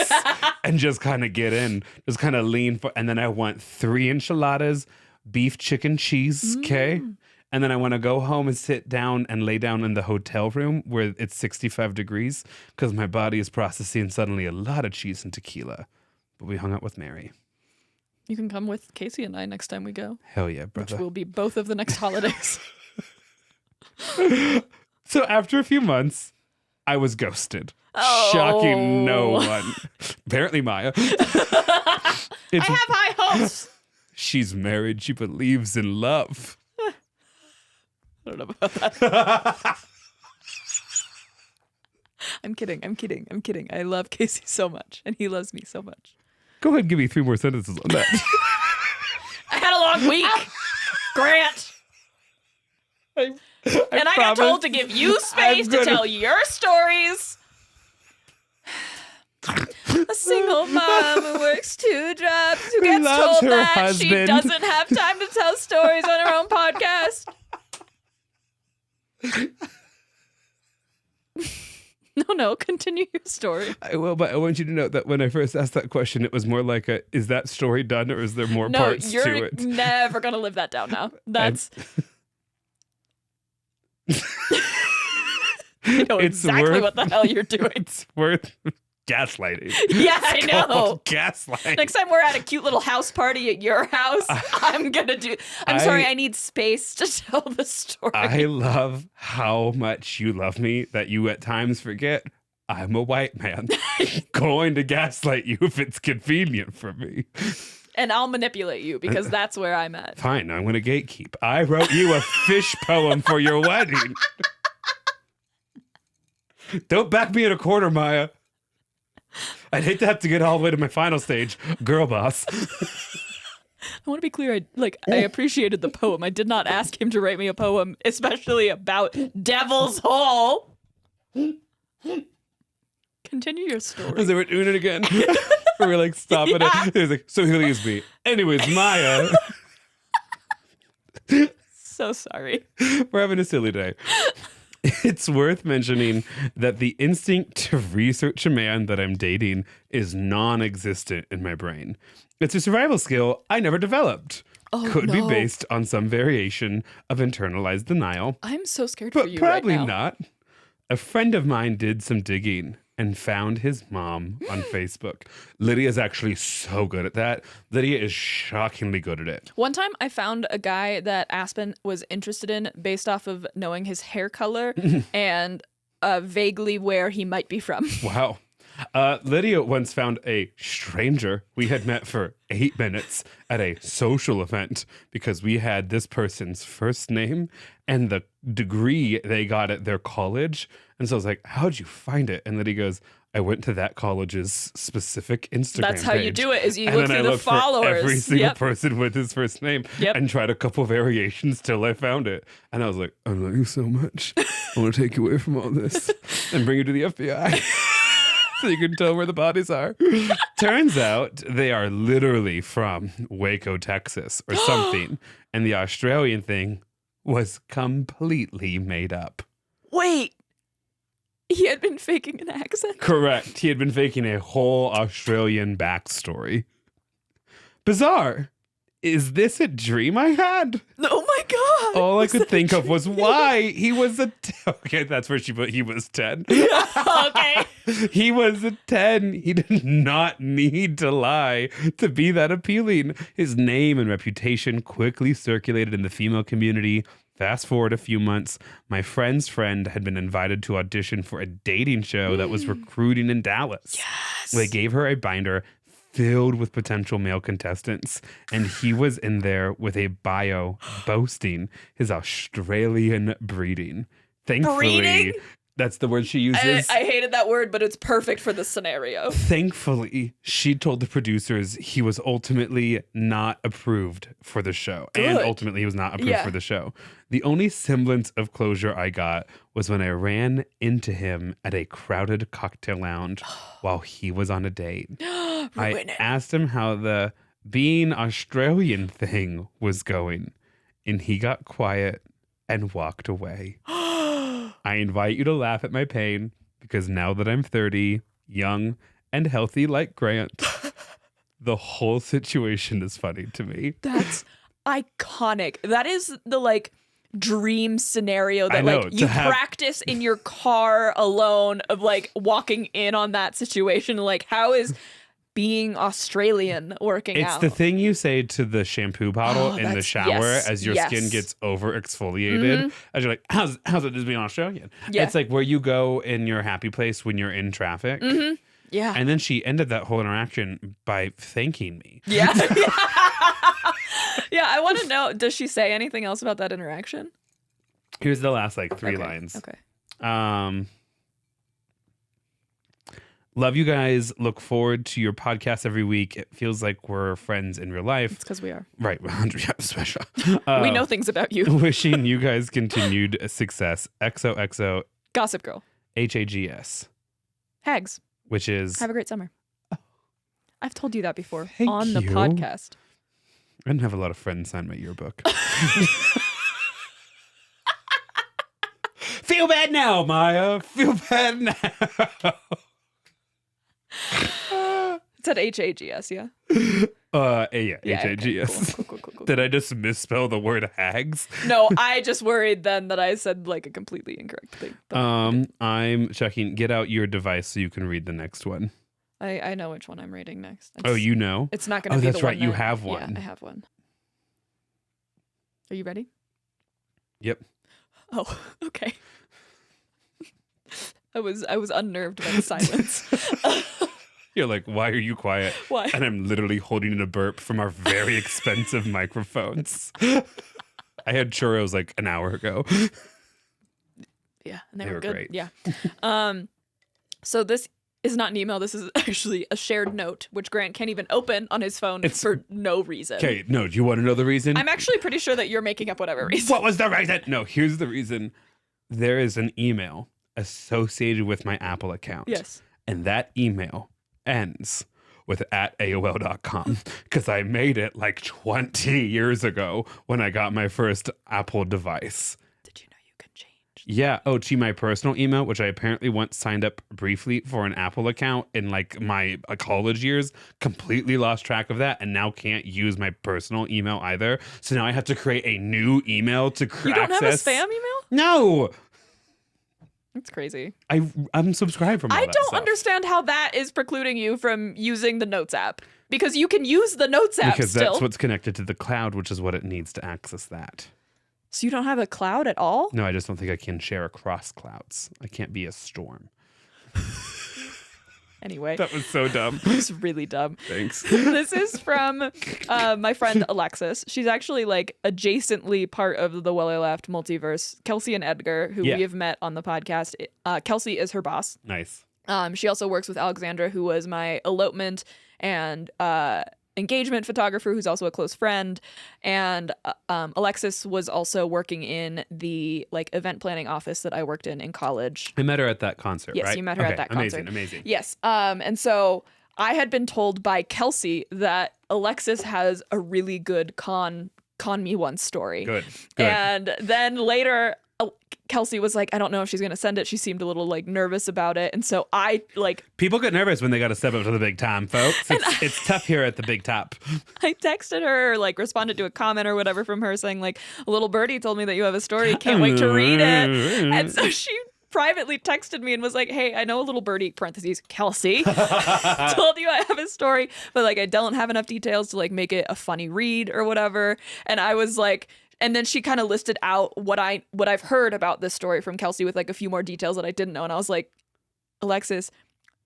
and just kind of get in. Just kind of lean for, and then I want 3 enchiladas, beef, chicken, cheese, okay? And then I want to go home and sit down and lay down in the hotel room where it's 65 degrees because my body is processing suddenly a lot of cheese and tequila. But we hung out with Mary. You can come with Casey and I next time we go. Hell yeah, brother. Which will be both of the next holidays. So after a few months, I was ghosted. Oh. Shocking no one. Apparently Maia. I have high hopes. She's married. She believes in love. I don't know about that. I'm kidding. I love Casey so much, and he loves me so much. Go ahead and give me 3 more sentences on that. I had a long week, Grant. And I got told to give you space to tell your stories. A single mom who works 2 jobs, who gets loves told her that husband. she doesn't have time to tell stories on her own podcast. No, continue your story. I will, but I want you to know that when I first asked that question, it was more like is that story done or is there more parts to it? You're never going to live that down now. That's... I know exactly what the hell you're doing. It's worth gaslighting. Yeah, I know. Gaslighting. Next time we're at a cute little house party at your house, I'm sorry, I need space to tell the story. I love how much you love me that you at times forget I'm a white man. Going to gaslight you if it's convenient for me. And I'll manipulate you because that's where I'm at. Fine, I'm going to gatekeep. I wrote you a fish poem for your wedding. Don't back me in a corner, Maia. I'd hate to have to get all the way to my final stage, girl boss. I want to be clear. I appreciated the poem. I did not ask him to write me a poem, especially about Devil's Hole. Continue your story. As they were doing it again. We were like stopping it. He was like, so he'll use me. Anyways, Maia. So sorry. We're having a silly day. It's worth mentioning that the instinct to research a man that I'm dating is non-existent in my brain. It's a survival skill I never developed. Could be based on some variation of internalized denial. I'm so scared but for you probably right now. not. A friend of mine did some digging and found his mom on Facebook. Lydia's actually so good at that. Lydia is shockingly good at it. One time I found a guy that Aspen was interested in based off of knowing his hair color and vaguely where he might be from. Wow. Lydia once found a stranger we had met for 8 minutes at a social event because we had this person's first name and the degree they got at their college. And so I was like, how'd you find it? And Lydia goes, I went to that college's specific Instagram That's how page. you do it, is you And look then through I the looked for followers. every single person with his first name and tried a couple variations till I found it. And I was like, I love you so much. I want to take you away from all this and bring you to the FBI. So you can tell where the bodies are. Turns out they are literally from Waco, Texas or something. And the Australian thing was completely made up. Wait. He had been faking an accent? Correct. He had been faking a whole Australian backstory. Bizarre. Is this a dream I had? Oh my God. All I could think of was why he was okay, that's where she put he was 10. Okay. He was a 10. He did not need to lie to be that appealing. His name and reputation quickly circulated in the female community. Fast forward a few months, my friend's friend had been invited to audition for a dating show that was recruiting in Dallas. Yes. They gave her a binder filled with potential male contestants, and he was in there with a bio boasting his Australian breeding. Thankfully, That's the word she uses. I hated that word, but it's perfect for this scenario. Thankfully, she told the producers he was ultimately not approved for the show. Good. And ultimately, he was not approved for the show. The only semblance of closure I got was when I ran into him at a crowded cocktail lounge while he was on a date. I asked him how the being Australian thing was going, and he got quiet and walked away. I invite you to laugh at my pain because now that I'm 30, young and healthy like Grant, the whole situation is funny to me. That's iconic. That is the like dream scenario that like you practice in your car alone of like walking in on that situation. Like, how is being Australialian working out? It's the thing you say to the shampoo bottle in the shower as your skin gets over exfoliated. As you're like, how's it just being Australian? Yeah. It's like where you go in your happy place when you're in traffic. Yeah. And then she ended that whole interaction by thanking me. Yeah. Yeah, I want to know, does she say anything else about that interaction? Here's the last like 3 lines. Okay. Love you guys. Look forward to your podcast every week. It feels like we're friends in real life. It's because we are. Right. 100 special. We know things about you. Wishing you guys continued success. XOXO. Gossip Girl. HAGS. Hags. Which is... Have a great summer. I've told you that before Thank on the you. podcast. I didn't have a lot of friends sign my yearbook. Feel bad now, Maya. Feel bad now. It said HAGS, yeah? Yeah, HAGS. Okay, cool. Did I just misspell the word hags? No, I just worried then that I said like a completely incorrect thing. I'm checking. Get out your device so you can read the next one. I know which one I'm reading next. You know? It's not going to be the one. Oh, that's right. You have one. Yeah, I have one. Are you ready? Yep. Oh, okay. I was unnerved by the silence. You're like, why are you quiet? Why? And I'm literally holding in a burp from our very expensive microphones. I had churros like an hour ago. Yeah, and they were good. Great. Yeah. So this is not an email. This is actually a shared note, which Grant can't even open on his phone for no reason. Okay, no, do you want to know the reason? I'm actually pretty sure that you're making up whatever reason. What was the reason? No, here's the reason. There is an email associated with my Apple account. Yes. And that email ends with @AOL.com because I made it like 20 years ago when I got my first Apple device. Did you know you could change? Yeah. Oh, to my personal email, which I apparently once signed up briefly for an Apple account in like my college years, completely lost track of that and now can't use my personal email either. So now I have to create a new email to access. You don't have a spam email? No. That's crazy. I'm subscribed from all I that don't stuff. understand how that is precluding you from using the Notes app. Because you can use the Notes app because still. that's what's connected to the cloud, which is what it needs to access that. So you don't have a cloud at all? No, I just don't think I can share across clouds. I can't be a storm. Anyway. That was so dumb. It was really dumb. Thanks. This is from my friend Alexis. She's actually like adjacently part of the Well I Laughed multiverse. Kelsey and Edgar, who we have met on the podcast. Kelsey is her boss. Nice. She also works with Alexandra, who was my elopement and engagement photographer, who's also a close friend. And Alexis was also working in the like event planning office that I worked in college. I met her at that concert, yes, right? You met her at that concert. Amazing. Yes. And so I had been told by Kelsey that Alexis has a really good con me once story. Good. And then later Kelsey was like, I don't know if she's going to send it. She seemed a little like nervous about it. And so I like... People get nervous when they got to step up to the big time, folks. It's tough here at the big top. I texted her or like responded to a comment or whatever from her saying like, a little birdie told me that you have a story. Can't wait to read it. And so she privately texted me and was like, hey, I know a little birdie, parentheses, Kelsey, told you I have a story, but like I don't have enough details to like make it a funny read or whatever. And I was like... And then she kind of listed out what I've heard about this story from Kelsey with like a few more details that I didn't know. And I was like, Alexis,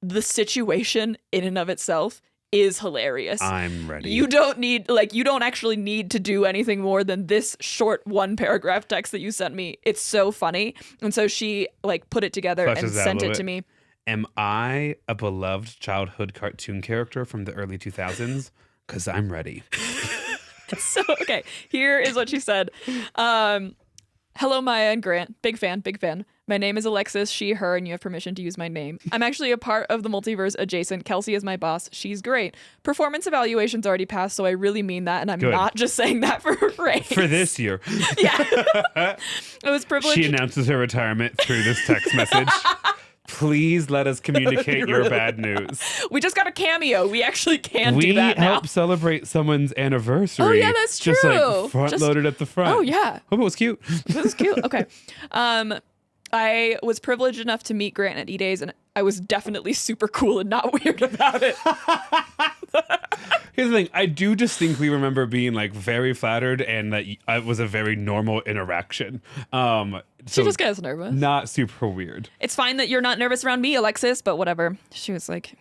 the situation in and of itself is hilarious. I'm ready. You don't actually need to do anything more than this short 1-paragraph text that you sent me. It's so funny. And so she like put it together and sent it to me. Am I a beloved childhood cartoon character from the early 2000s? Because I'm ready. So, okay, here is what she said. Hello, Maia and Grant. Big fan, big fan. My name is Alexis, she, her, and you have permission to use my name. I'm actually a part of the multiverse adjacent. Kelsey is my boss. She's great. Performance evaluation's already passed, so I really mean that, and I'm not just saying that for a raise. For this year. Yeah. I was privileged. She announces her retirement through this text message. Please let us communicate your bad news. We just got a cameo. We actually can do that now. We help celebrate someone's anniversary. Oh, yeah, that's true. Just like front-loaded at the front. Oh, yeah. Hope it was cute. It was cute. Okay. I was privileged enough to meet Grant at E-Days, and I was definitely super cool and not weird about it. Here's the thing. I do distinctly remember being like very flattered and that it was a very normal interaction. She just gets nervous. Not super weird. It's fine that you're not nervous around me, Alexis, but whatever. She was like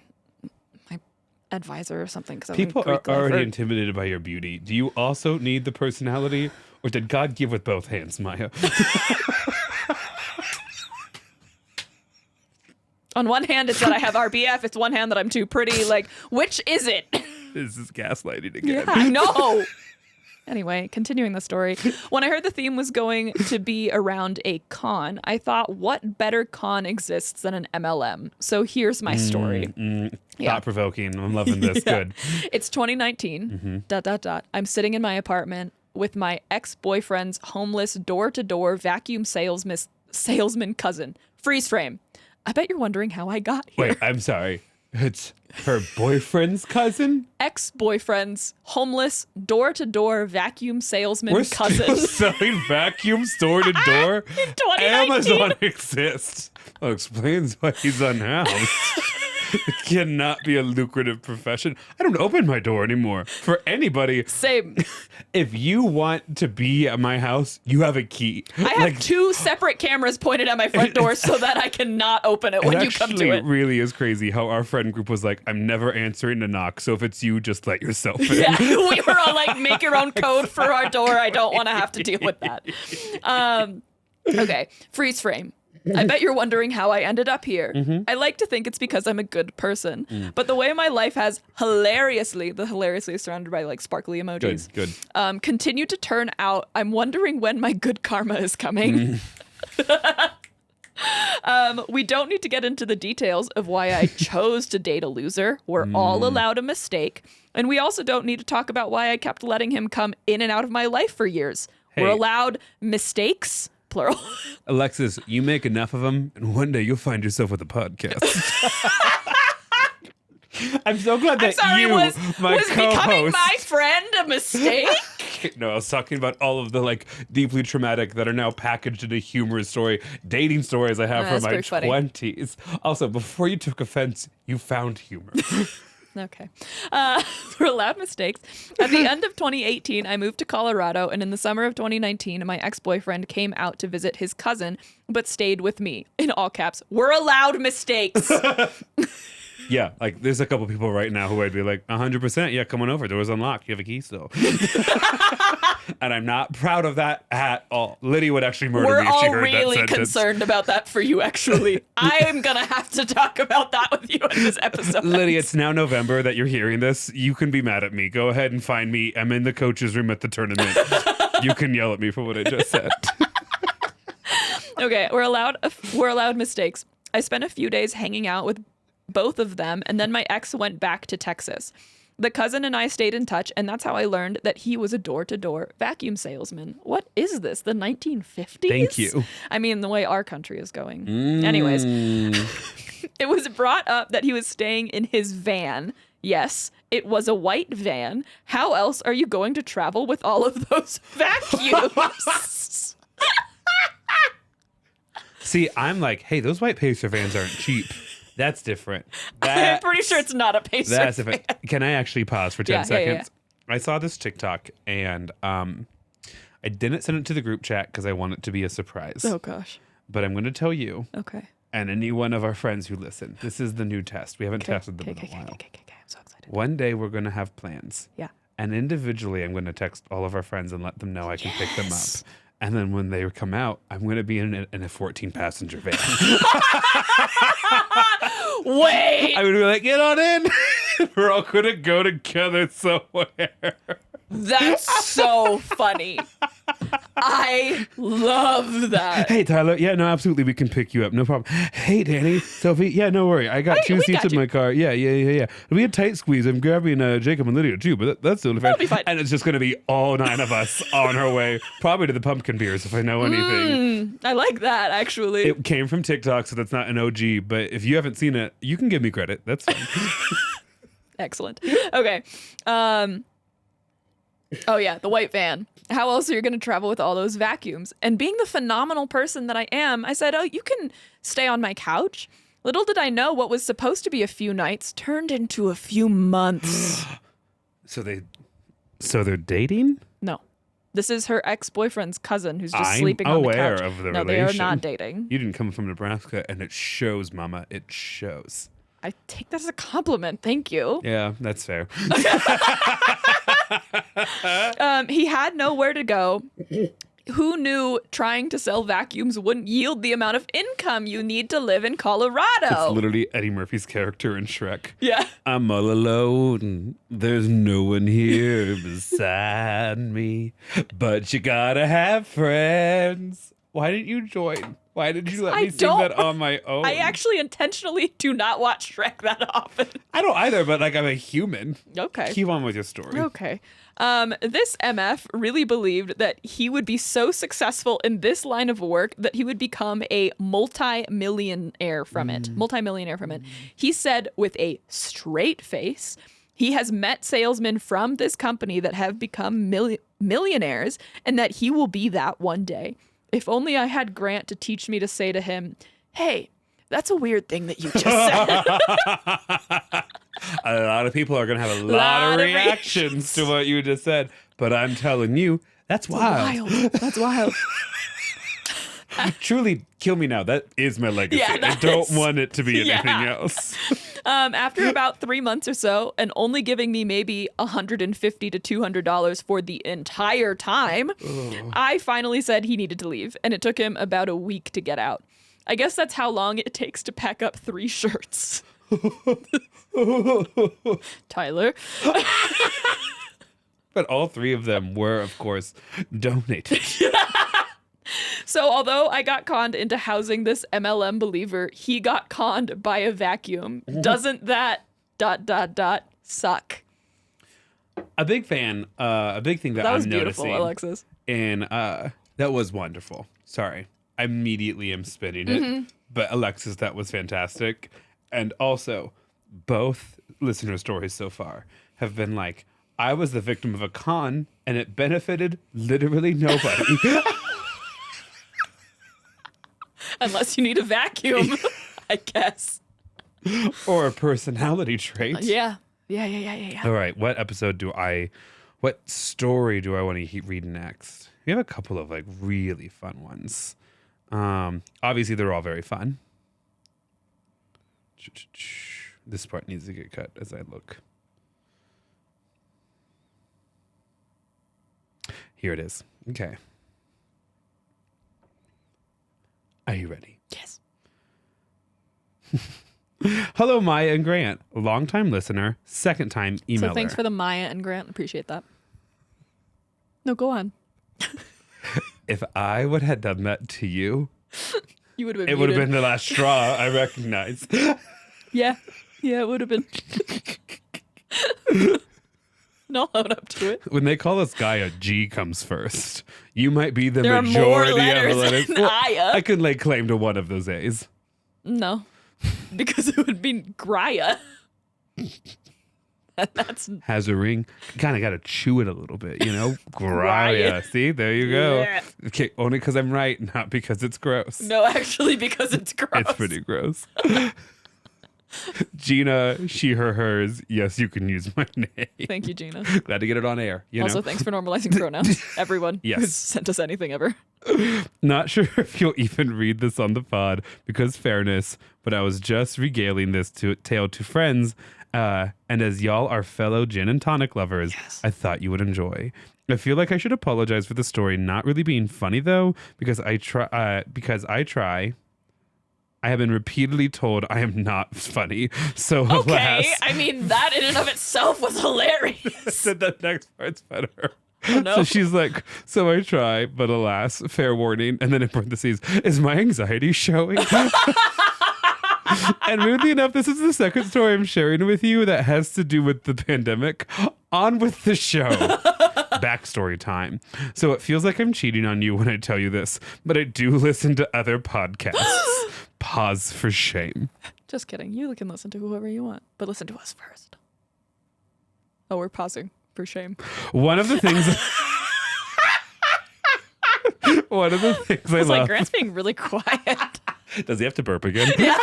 my advisor or something. People are already intimidated by your beauty. Do you also need the personality, or did God give with both hands, Maia? On one hand, it's that I have RBF. It's one hand that I'm too pretty. Like, which is it? This is gaslighting again. Yeah, I know. Anyway, continuing the story. When I heard the theme was going to be around a con, I thought, what better con exists than an MLM? So here's my story. Thought-provoking. I'm loving this. Yeah. Good. It's 2019. I'm sitting in my apartment with my ex-boyfriend's homeless door-to-door vacuum salesman cousin. Freeze frame. I bet you're wondering how I got here. Wait, I'm sorry. It's her boyfriend's cousin? Ex-boyfriend's homeless door-to-door vacuum salesman cousin. We're still selling vacuums door-to-door? In 2019. Amazon exists. Well, explains why he's unhoused. It cannot be a lucrative profession. I don't open my door anymore for anybody. Same. If you want to be at my house, you have a key. I have 2 separate cameras pointed at my front door so that I cannot open it when you come to it. It really is crazy how our friend group was like, I'm never answering a knock, so if it's you, just let yourself in. Yeah, we were all like, make your own code for our door. I don't want to have to deal with that. Okay, freeze frame. I bet you're wondering how I ended up here. I like to think it's because I'm a good person. But the way my life has hilariously is surrounded by like sparkly emojis. Good. Continued to turn out, I'm wondering when my good karma is coming. We don't need to get into the details of why I chose to date a loser. We're all allowed a mistake. And we also don't need to talk about why I kept letting him come in and out of my life for years. Hey. We're allowed mistakes. Plural. Alexis, you make enough of them, and one day you'll find yourself with a podcast. I'm so glad that was co-host, becoming my friend a mistake? No, I was talking about all of the like deeply traumatic that are now packaged in a humorous story, dating stories I have from my 20s. Also, before you took offense, you found humor. Okay. We're allowed mistakes. At the end of 2018, I moved to Colorado, and in the summer of 2019, my ex-boyfriend came out to visit his cousin, but stayed with me. In all caps, we're allowed mistakes. Yeah, like there's a couple people right now who I'd be like, 100%, yeah, come on over. Door's unlocked. You have a key still. And I'm not proud of that at all. Lydia would actually murder me if she heard that sentence. We're all really concerned about that for you, actually. I am going to have to talk about that with you in this episode. Lydia, it's now November that you're hearing this. You can be mad at me. Go ahead and find me. I'm in the coach's room at the tournament. You can yell at me for what I just said. Okay, we're allowed mistakes. I spent a few days hanging out with both of them, and then my ex went back to Texas. The cousin and I stayed in touch, and that's how I learned that he was a door-to-door vacuum salesman. What is this, the 1950s? Thank you. I mean, the way our country is going. Anyways, it was brought up that he was staying in his van. Yes, it was a white van. How else are you going to travel with all of those vacuums? See, I'm like, hey, those white Pacer vans aren't cheap. That's different. I'm pretty sure it's not a Pacer. That's different. Can I actually pause for 10 seconds? Yeah. I saw this TikTok and I didn't send it to the group chat because I want it to be a surprise. Oh, gosh. But I'm going to tell you. Okay. And any one of our friends who listen. This is the new test. We haven't tested them in a while. Okay. I'm so excited. One day we're going to have plans. Yeah. And individually, I'm going to text all of our friends and let them know I can pick them up. And then when they come out, I'm going to be in a 14-passenger van. Wait. I would be like, get on in. We're all going to go together somewhere. That's so funny. I love that. Hey, Tyler. Yeah, no, absolutely. We can pick you up. No problem. Hey, Danny. Sophie. Yeah, no worry. I got two seats in my car. Yeah. It'll be a tight squeeze. I'm grabbing Jacob and Lydia too, but that's totally fine. That'll be fine. And it's just going to be all 9 of us on our way, probably to the pumpkin beers if I know anything. I like that, actually. It came from TikTok, so that's not an OG, but if you haven't seen it, you can give me credit. That's fine. Excellent. Okay. Oh, yeah, the white van. How else are you going to travel with all those vacuums? And being the phenomenal person that I am, I said, oh, you can stay on my couch. Little did I know what was supposed to be a few nights turned into a few months. So they're dating? No. This is her ex-boyfriend's cousin who's just sleeping on the couch. I'm aware of the relation. No, they are not dating. You didn't come from Nebraska, and it shows, Mama. It shows. I take that as a compliment. Thank you. Yeah, that's fair. He had nowhere to go. Who knew trying to sell vacuums wouldn't yield the amount of income you need to live in Colorado? It's literally Eddie Murphy's character in Shrek. Yeah. I'm all alone. There's no one here beside me. But you gotta have friends. Why didn't you join? Why did you let me sing that on my own? I actually intentionally do not watch Shrek that often. I don't either, but like I'm a human. Okay. Keep on with your story. Okay. This MF really believed that he would be so successful in this line of work that he would become a multi-millionaire from it. He said with a straight face, he has met salesmen from this company that have become millionaires and that he will be that one day. If only I had Grant to teach me to say to him, hey, that's a weird thing that you just said. A lot of people are going to have a lot of reactions to what you just said. But I'm telling you, that's wild. That's wild. Truly, kill me now. That is my legacy. Yeah, I don't want it to be anything else. After about 3 months or so, and only giving me maybe $150 to $200 for the entire time, I finally said he needed to leave, and it took him about a week to get out. I guess that's how long it takes to pack up 3 shirts. Tyler. But all 3 of them were, of course, donated. So although I got conned into housing this MLM believer, he got conned by a vacuum. Doesn't that ... suck? A big fan, a big thing that I'm noticing. That was beautiful, Alexis. And that was wonderful. Sorry. I immediately am spinning it. But Alexis, that was fantastic. And also, both listener stories so far have been like, I was the victim of a con and it benefited literally nobody. Unless you need a vacuum, I guess. Or a personality trait. Yeah. All right. What story do I want to read next? We have a couple of like really fun ones. Obviously, they're all very fun. This part needs to get cut as I look. Here it is. Okay. Are you ready? Yes. Hello, Maia and Grant. Long-time listener, second-time emailer. So thanks for the Maia and Grant. Appreciate that. No, go on. If I would have done that to you, you would have been it would have been the last straw, I recognize. Yeah, it would have been. No, own up to it. When they call us Gaia, G comes first. You might be the there majority are more letters of the letters. than Aya. I could lay claim to one of those A's. No, because it would be Graya. That's has a ring. Kind of got to chew it a little bit, you know. Graya. See, there you go. Yeah. Okay, only because I'm right, not because it's gross. No, actually, because it's gross. It's pretty gross. Gina, she, her, hers. Yes, you can use my name. Thank you, Gina. Glad to get it on air. Also, thanks for normalizing pronouns. Everyone who's sent us anything ever. Not sure if you'll even read this on the pod because fairness, but I was just regaling this tale to friends And as y'all are fellow gin and tonic lovers, I thought you would enjoy. I feel like I should apologize for the story not really being funny though, because I try. I have been repeatedly told I am not funny. So Okay, alas, I mean, that in and of itself was hilarious. said the next part's better. Oh, no. So she's like, so I try, but alas, fair warning. And then in parentheses, is my anxiety showing? And weirdly enough, this is the second story I'm sharing with you that has to do with the pandemic. On with the show. Backstory time. So it feels like I'm cheating on you when I tell you this, but I do listen to other podcasts. Pause for shame. Just kidding. You can listen to whoever you want, but listen to us first. Oh, we're pausing for shame. One of the things I love. Like, Grant's being really quiet. Does he have to burp again? Yeah.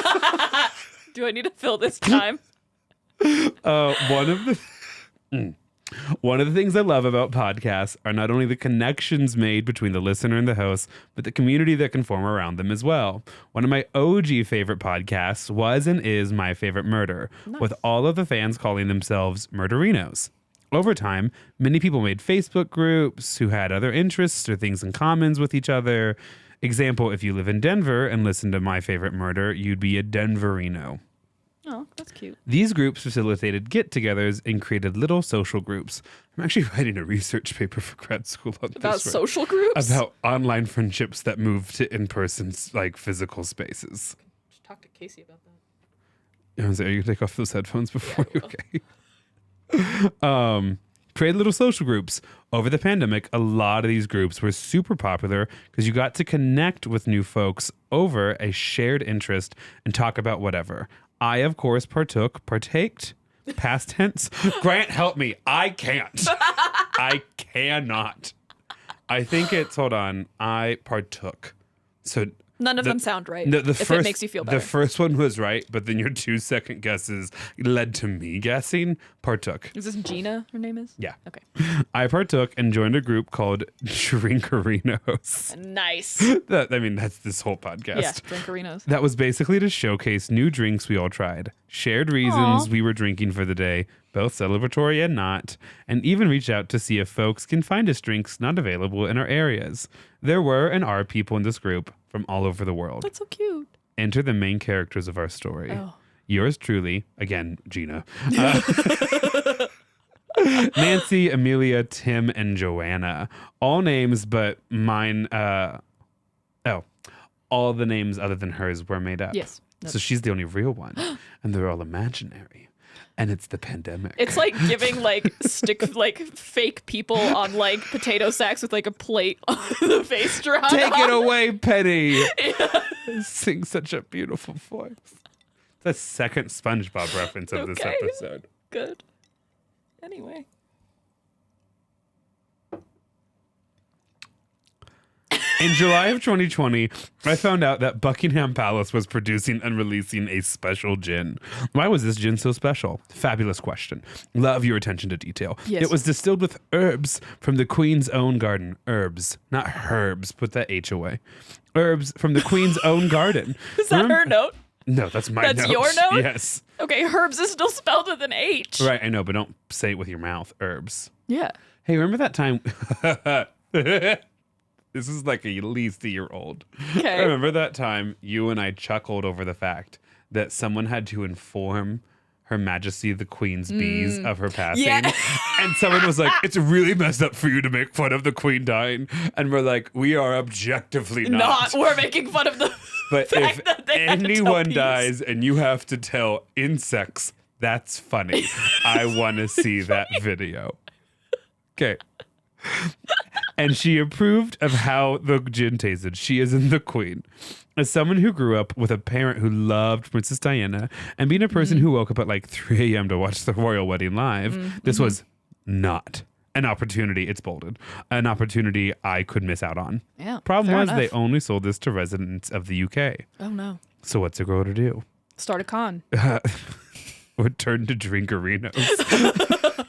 Do I need to fill this time? One of the things I love about podcasts are not only the connections made between the listener and the host, but the community that can form around them as well. One of my OG favorite podcasts was and is My Favorite Murder, with all of the fans calling themselves Murderinos. Over time, many people made Facebook groups who had other interests or things in commons with each other. Example, if you live in Denver and listen to My Favorite Murder, you'd be a Denverino. Oh, that's cute. These groups facilitated get-togethers and created little social groups. I'm actually writing a research paper for grad school on About this. social groups? About online friendships that move to in-person, like, physical spaces. Just talk to Casey about that. I was like, are you going to take off those headphones before you? Okay. Create little social groups. Over the pandemic, a lot of these groups were super popular because you got to connect with new folks over a shared interest and talk about whatever. I, of course, partaked, past tense. Grant, help me. I can't. I cannot. I think it's, hold on, I partook. So None of them sound right. The if first, it makes you feel better. The first one was right, but then your 2 second guesses led to me guessing partook. Is this Gina, her name is? Yeah. Okay. I partook and joined a group called Drinkerinos. Nice. That's this whole podcast. Yeah, Drinkerinos. That was basically to showcase new drinks we all tried, shared reasons we were drinking for the day, both celebratory and not, and even reach out to see if folks can find us drinks not available in our areas. There were and are people in this group from all over the world. That's so cute. Enter the main characters of our story. Oh. Yours truly, again, Gina. Nancy, Amelia, Tim, and Joanna. All names but mine. All the names other than hers were made up. Yes. So she's the only real one. And they're all imaginary. And it's the pandemic. It's like giving fake people on like potato sacks with like a plate on the face drawn. Take on. it away, Penny. Yeah. Sing such a beautiful voice. The second SpongeBob reference of this episode. Good. Anyway. In July of 2020, I found out that Buckingham Palace was producing and releasing a special gin. Why was this gin so special? Fabulous question. Love your attention to detail. Yes. It was distilled with herbs from the Queen's own garden. Herbs, not herbs. Put that H away. Herbs from the Queen's own garden. Is that her note? No, that's my note. That's your note? Yes. Okay, herbs is still spelled with an H. Right, I know, but don't say it with your mouth. Herbs. Yeah. Hey, remember that time? This is like at least a year old. Okay. Remember that time you and I chuckled over the fact that someone had to inform Her Majesty the Queen's bees of her passing? Yeah. And someone was like, it's really messed up for you to make fun of the Queen dying. And we're like, we are objectively not. We're making fun of the But fact if that they had to tell anyone bees. dies and you have to tell insects, that's funny. I want to see that video. Okay. And she approved of how the gin tasted. She is in the Queen. As someone who grew up with a parent who loved Princess Diana and being a person who woke up at like 3 a.m. to watch the royal wedding live, this was not an opportunity. It's bolded. An opportunity I could miss out on. Yeah. Problem fair was enough. they only sold this to residents of the UK. Oh no. So what's a girl to do? Start a con. Or turn to Drinkerinos.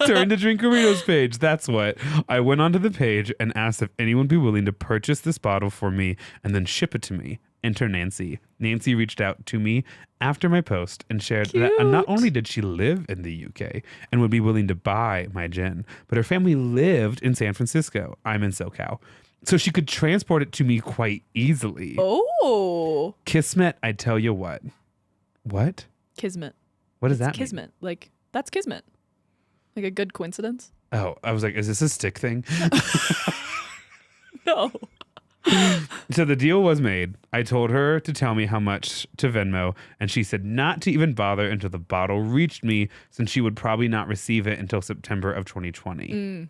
Turn to Drinkerinos page. That's what. I went onto the page and asked if anyone would be willing to purchase this bottle for me and then ship it to me. Enter Nancy. Nancy reached out to me after my post and shared that not only did she live in the UK and would be willing to buy my gin, but her family lived in San Francisco. I'm in SoCal. So she could transport it to me quite easily. Oh. Kismet, I tell you what. What? Kismet. What does that mean? Kismet. Like, that's Kismet. Like a good coincidence. Oh, I was like, is this a stick thing? No. So the deal was made. I told her to tell me how much to Venmo, and she said not to even bother until the bottle reached me, since she would probably not receive it until September of 2020.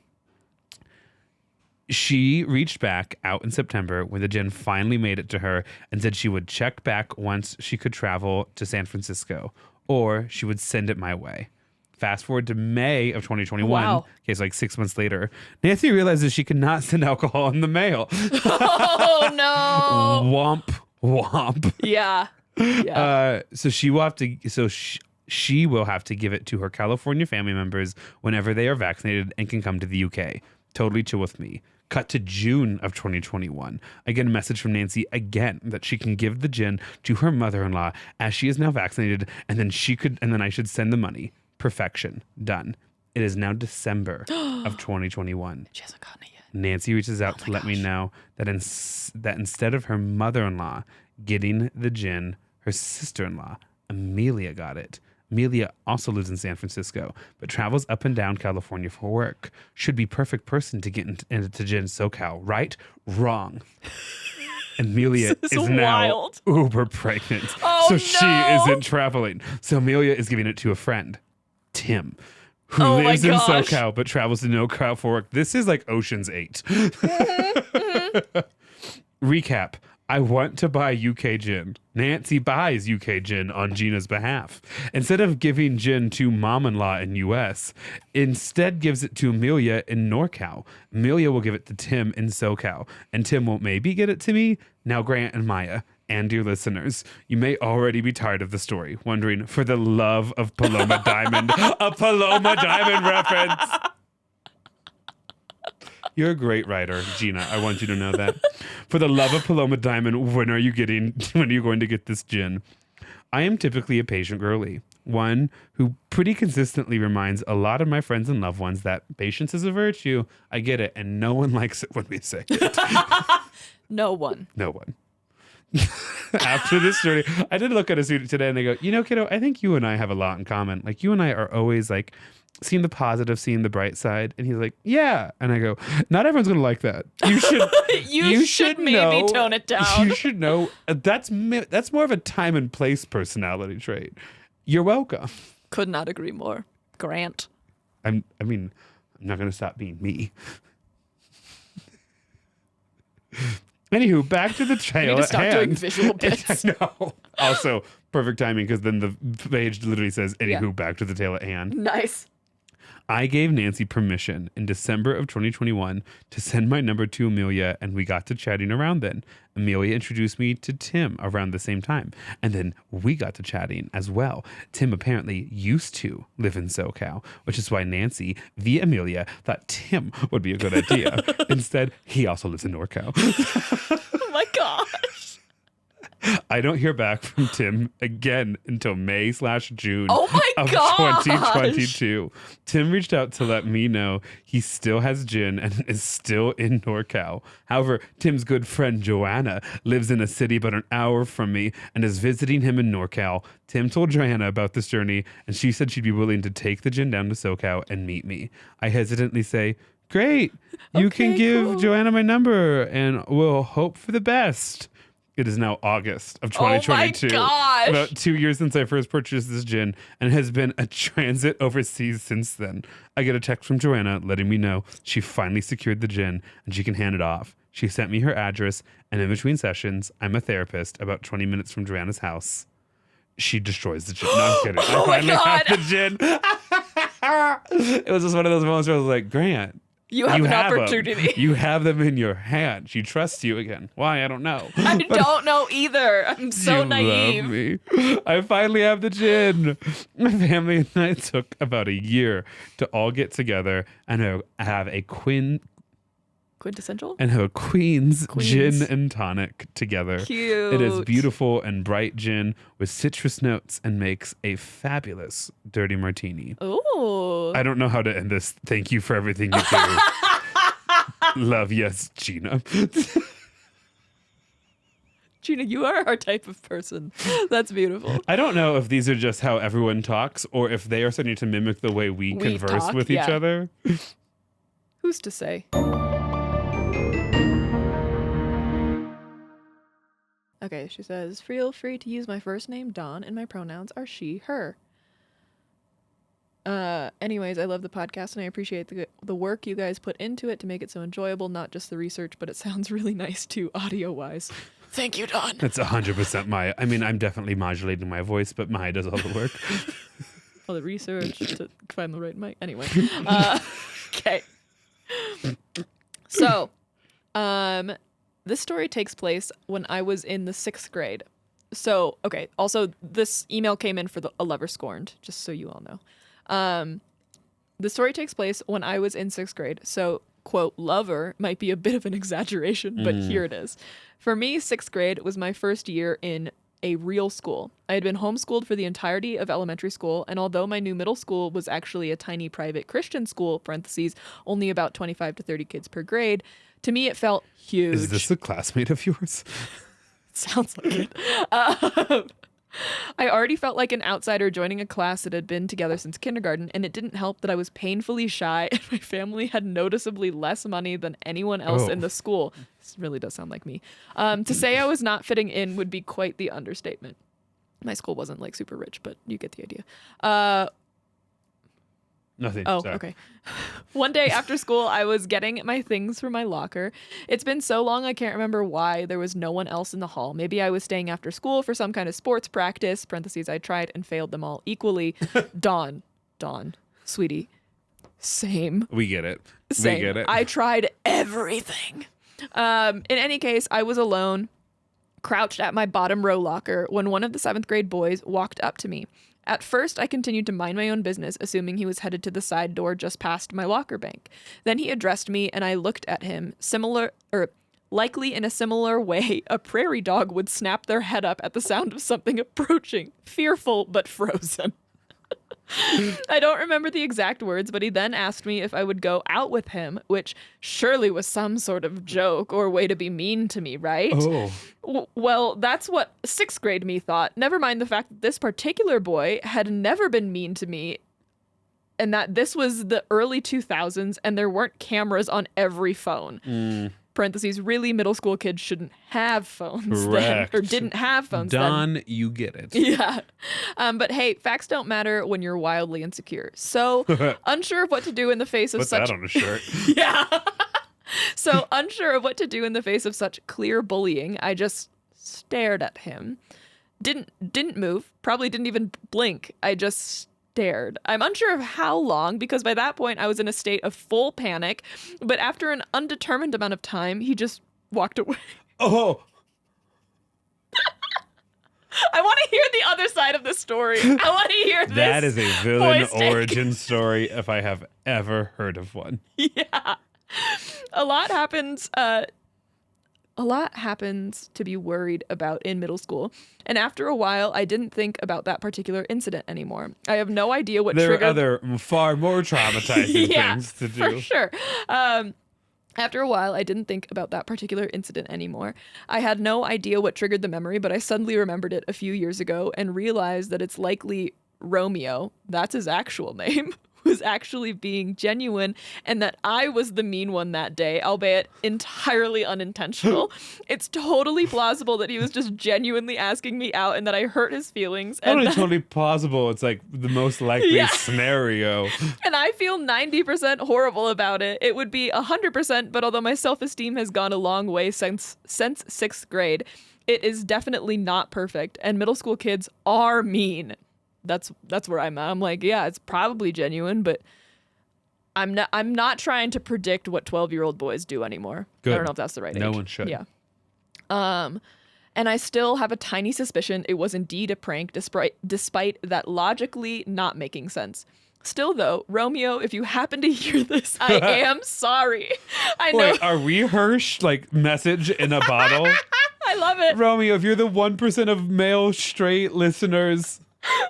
She reached back out in September when the gin finally made it to her and said she would check back once she could travel to San Francisco, or she would send it my way. Fast forward to May of 2021. Wow. Okay, so like 6 months later, Nancy realizes she cannot send alcohol in the mail. Oh, no. Womp, womp. Yeah. Yeah. So she will have to. She will have to give it to her California family members whenever they are vaccinated and can come to the UK. Totally chill with me. Cut to June of 2021. I get a message from Nancy again that she can give the gin to her mother-in-law as she is now vaccinated, and then I should send the money. Perfection. Done. It is now December of 2021. She hasn't gotten it yet. Nancy reaches out to let me know that instead of her mother-in-law getting the gin, her sister-in-law, Amelia, got it. Amelia also lives in San Francisco, but travels up and down California for work. Should be perfect person to get into gin SoCal, right? Wrong. Amelia is now uber pregnant, so she isn't traveling. So Amelia is giving it to a friend, Tim, who lives in SoCal but travels to NoCal for work. This is like Ocean's 8. Recap. I want to buy UK gin. Nancy buys UK gin on Gina's behalf. Instead of giving gin to mom-in-law in US, instead gives it to Amelia in NorCal. Amelia will give it to Tim in SoCal, and Tim will maybe get it to me. Now, Grant and Maia, and your listeners, you may already be tired of the story, wondering, for the love of Paloma Diamond, a Paloma Diamond reference. You're a great writer, Gina. I want you to know that. For the love of Paloma Diamond, when are you going to get this gin? I am typically a patient girly, one who pretty consistently reminds a lot of my friends and loved ones that patience is a virtue. I get it, and no one likes it when we say it. No one. No one. After this journey, I did look at a student today and I go, kiddo, I think you and I have a lot in common. Like, you and I are always like seeing the positive, seeing the bright side. And he's like, yeah. And I go, not everyone's going to like that. You should, you should maybe tone it down. You should know that's more of a time and place personality trait. You're welcome. Could not agree more. Grant. I'm not going to stop being me. Anywho, back to the trail to at stop hand. doing visual bits. I know. Also, perfect timing, because then the page literally says, anywho, back to the tale at hand. Nice. I gave Nancy permission in December of 2021 to send my number to Amelia, and we got to chatting around then. Amelia introduced me to Tim around the same time, and then we got to chatting as well. Tim apparently used to live in SoCal, which is why Nancy, via Amelia, thought Tim would be a good idea. Instead, he also lives in NorCal. Oh my gosh. I don't hear back from Tim again until May/June of 2022. Tim reached out to let me know he still has gin and is still in NorCal. However, Tim's good friend Joanna lives in a city about an hour from me and is visiting him in NorCal. Tim told Joanna about this journey, and she said she'd be willing to take the gin down to SoCal and meet me. I hesitantly say, great, you can give Joanna my number and we'll hope for the best. It is now August of 2022. Oh my gosh. About 2 years since I first purchased this gin, and has been a transit overseas since then. I get a text from Joanna letting me know she finally secured the gin and she can hand it off. She sent me her address, and in between sessions, I'm a therapist about 20 minutes from Joanna's house. She destroys the gin. No, I'm kidding. I finally have the gin. It was just one of those moments where I was like, Grant, You have an opportunity. You have them in your hand. She trusts you again. Why? I don't know. I don't know either. I'm so naive. Love me. I finally have the gin. My family and I took about a year to all get together and have a Quintessential? and have a Queen's Queens. gin and tonic together. Cute. It is beautiful and bright gin with citrus notes and makes a fabulous dirty martini. Ooh. I don't know how to end this. Thank you for everything you do. Love, yes, Gina. Gina, you are our type of person. That's beautiful. I don't know if these are just how everyone talks or if they are starting to mimic the way we converse talk, with each yeah. other. Who's to say? Okay, she says, feel free to use my first name, Dawn, and my pronouns are she, her. Anyways, I love the podcast and I appreciate the work you guys put into it to make it so enjoyable, not just the research, but it sounds really nice too, audio-wise. Thank you, Dawn. That's 100% Maia. I mean, I'm definitely modulating my voice, but Maia does all the work. All the research to find the right mic. Anyway. Okay. So, this story takes place when I was in the 6th grade. So, okay. Also, this email came in for a lover scorned, just so you all know. The story takes place when I was in 6th grade. So, quote, lover might be a bit of an exaggeration, but here it is. For me, 6th grade was my first year in a real school. I had been homeschooled for the entirety of elementary school, and although my new middle school was actually a tiny private Christian school, parentheses, only about 25 to 30 kids per grade, to me it felt huge. Is this a classmate of yours? Sounds like it. I already felt like an outsider joining a class that had been together since kindergarten, and it didn't help that I was painfully shy and my family had noticeably less money than anyone else in the school. This really does sound like me. To say I was not fitting in would be quite the understatement. My school wasn't like super rich, but you get the idea. Nothing. Oh, Sorry. okay. One day after school, I was getting my things from my locker. It's been so long I can't remember why there was no one else in the hall. Maybe I was staying after school for some kind of sports practice. Parentheses, I tried and failed them all equally. Dawn, sweetie, same. We get it. Same. We get it. I tried everything. In any case, I was alone, crouched at my bottom row locker when one of the 7th grade boys walked up to me. At first, I continued to mind my own business, assuming he was headed to the side door just past my locker bank. Then he addressed me, and I looked at him, likely in a similar way a prairie dog would snap their head up at the sound of something approaching, fearful but frozen. I don't remember the exact words, but he then asked me if I would go out with him, which surely was some sort of joke or way to be mean to me, right? Oh. Well, that's what 6th grade me thought. Never mind the fact that this particular boy had never been mean to me and that this was the early 2000s and there weren't cameras on every phone. Parentheses, really, middle school kids shouldn't have phones then, or didn't have phones Don, then. you get it. Yeah. But hey, facts don't matter when you're wildly insecure. So unsure of what to do in the face of Put such... that on a shirt. Yeah. So unsure of what to do in the face of such clear bullying, I just stared at him. Didn't move, probably didn't even blink. I just stared. I'm unsure of how long because by that point I was in a state of full panic, but after an undetermined amount of time, he just walked away. Oh. I want to hear the other side of the story. I want to hear this. That is a villain boy's take. origin story if I have ever heard of one. Yeah. A lot happens to be worried about in middle school. And after a while, I didn't think about that particular incident anymore. I have no idea what There triggered... are other far more traumatizing Yeah, things to do. for sure. After a while, I didn't think about that particular incident anymore. I had no idea what triggered the memory, but I suddenly remembered it a few years ago and realized that it's likely Romeo, that's his actual name, was actually being genuine and that I was the mean one that day, albeit entirely unintentional. It's totally plausible that he was just genuinely asking me out and that I hurt his feelings. Not And only totally plausible, it's like the most likely scenario. And I feel 90% horrible about it. It would be 100%, but although my self-esteem has gone a long way since 6th grade, it is definitely not perfect. And middle school kids are mean. That's where I'm at. I'm like, yeah, it's probably genuine, but I'm not trying to predict what 12-year-old boys do anymore. Good. I don't know if that's the right age. No one should. Yeah. And I still have a tiny suspicion it was indeed a prank, despite that logically not making sense. Still, though, Romeo, if you happen to hear this, I am sorry. I know. Wait, are we Hirsch, like, message in a bottle? I love it. Romeo, if you're the 1% of male straight listeners,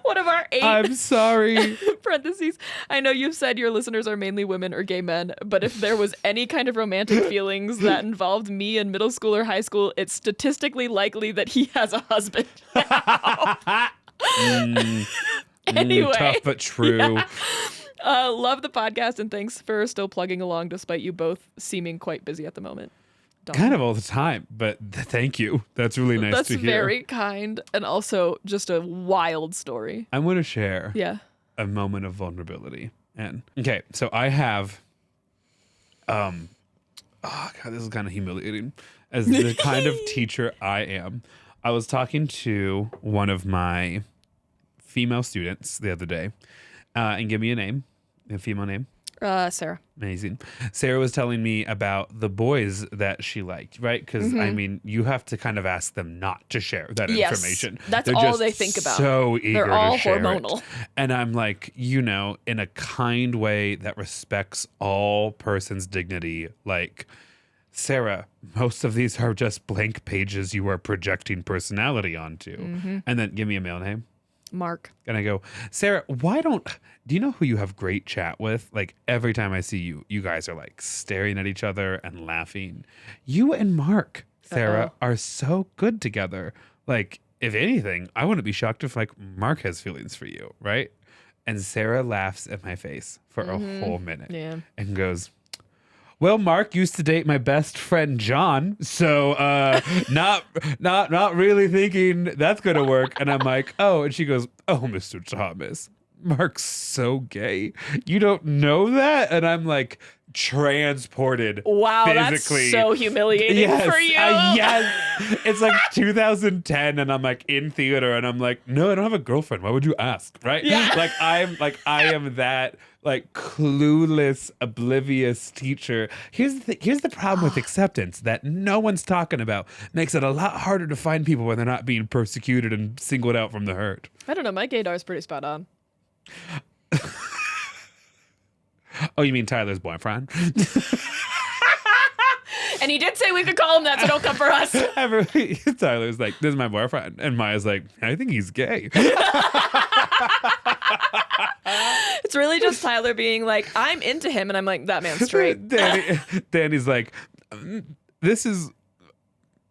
One of our 8 I'm sorry. parentheses. I know you've said your listeners are mainly women or gay men, but if there was any kind of romantic feelings that involved me in middle school or high school, it's statistically likely that he has a husband now. Anyway. Tough but true. Yeah. Love the podcast and thanks for still plugging along despite you both seeming quite busy at the moment. Kind of all the time, but thank you. That's really nice to hear. That's very kind and also just a wild story. I'm going to share Yeah. a moment of vulnerability. And okay, so I have oh god, this is kind of humiliating. As the kind of teacher I am, I was talking to one of my female students the other day, and give me a female name. Sarah. Amazing. Sarah was telling me about the boys that she liked, right? Because I mean, you have to kind of ask them not to share that information. That's They're all just they think about. So eager They're all to share hormonal. it. And I'm like, in a kind way that respects all persons' dignity, like, Sarah, most of these are just blank pages you are projecting personality onto. And then give me a male name. Mark. And I go, Sarah, do you know who you have great chat with? Like every time I see you, you guys are like staring at each other and laughing. You and Mark, Sarah, are so good together. Like, if anything, I wouldn't be shocked if like Mark has feelings for you, right? And Sarah laughs at my face for a whole minute and goes, well, Mark used to date my best friend John, so not really thinking that's gonna work. And I'm like, oh, and she goes, oh, Mr. Thomas, Mark's so gay. You don't know that? And I'm like transported. Wow, physically. that's so humiliating for you. Yes. It's like 2010 and I'm like in theater and I'm like, no, I don't have a girlfriend. Why would you ask? Right? Yeah. I am that like clueless, oblivious teacher. Here's the problem with acceptance that no one's talking about. Makes it a lot harder to find people when they're not being persecuted and singled out from the herd. I don't know. My gaydar is pretty spot on. Oh, you mean Tyler's boyfriend? And he did say we could call him that, so don't come for us. Tyler's like, this is my boyfriend. And Maya's like, I think he's gay. It's really just Tyler being like, I'm into him. And I'm like, that man's straight. Danny's like, this is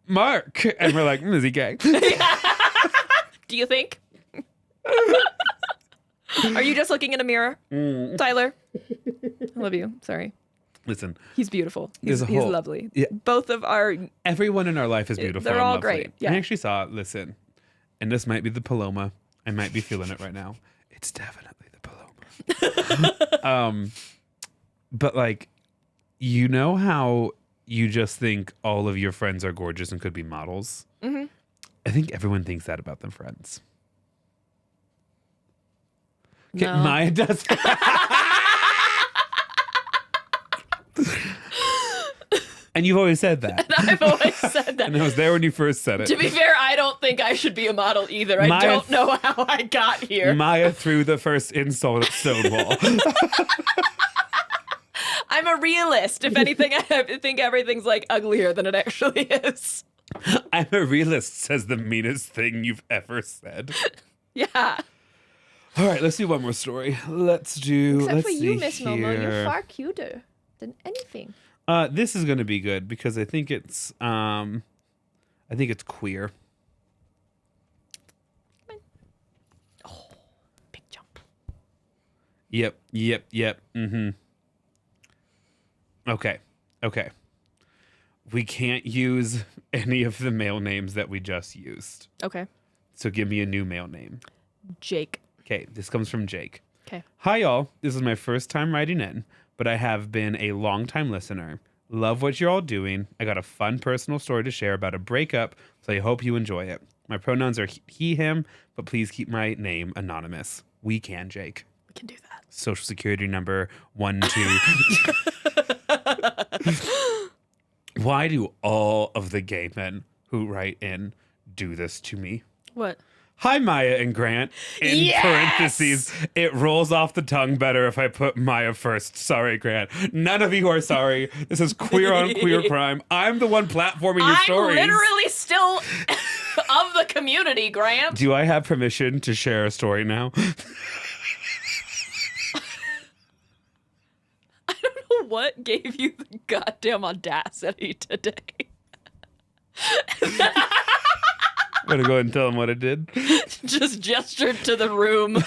Mark. And we're like, is he gay? Do you think? Are you just looking in a mirror, Tyler? I love you. Sorry. Listen. He's beautiful. He's lovely. Yeah. Both of our... Everyone in our life is beautiful. They're all lovely. great. Yeah. I actually saw, listen, and this might be the Paloma. I might be feeling it right now. It's definitely the Paloma. But like, you know how you just think all of your friends are gorgeous and could be models? Mm-hmm. I think everyone thinks that about their friends. Okay, No. Maia does. And you've always said that. And I've always said that. And I was there when you first said it. To be fair, I don't think I should be a model either. I Maia- don't know how I got here. Maia threw the first insult at Stonewall. I'm a realist. If anything, I think everything's like uglier than it actually is. I'm a realist, says the meanest thing you've ever said. Yeah. All right, let's do one more story. Let's Except for you, see Miss here. Momo, you're far cuter than anything. This is going to be good because I think it's queer. Oh, big jump. Yep. Mm-hmm. Okay. We can't use any of the male names that we just used. Okay. So give me a new male name. Jake. Okay, this comes from Jake. Okay. Hi, y'all. This is my first time writing in, but I have been a long-time listener. Love what you're all doing. I got a fun personal story to share about a breakup, so I hope you enjoy it. My pronouns are he, him, but please keep my name anonymous. We can, Jake. We can do that. Social security number 12. Why do all of the gay men who write in do this to me? What? Hi, Maya and Grant. In parentheses, it rolls off the tongue better if I put Maya first. Sorry, Grant. None of you are sorry. This is queer on queer crime. I'm the one platforming your stories. I'm literally still of the community, Grant. Do I have permission to share a story now? I don't know what gave you the goddamn audacity today. I'm going to go ahead and tell them what I did. Just gestured to the room.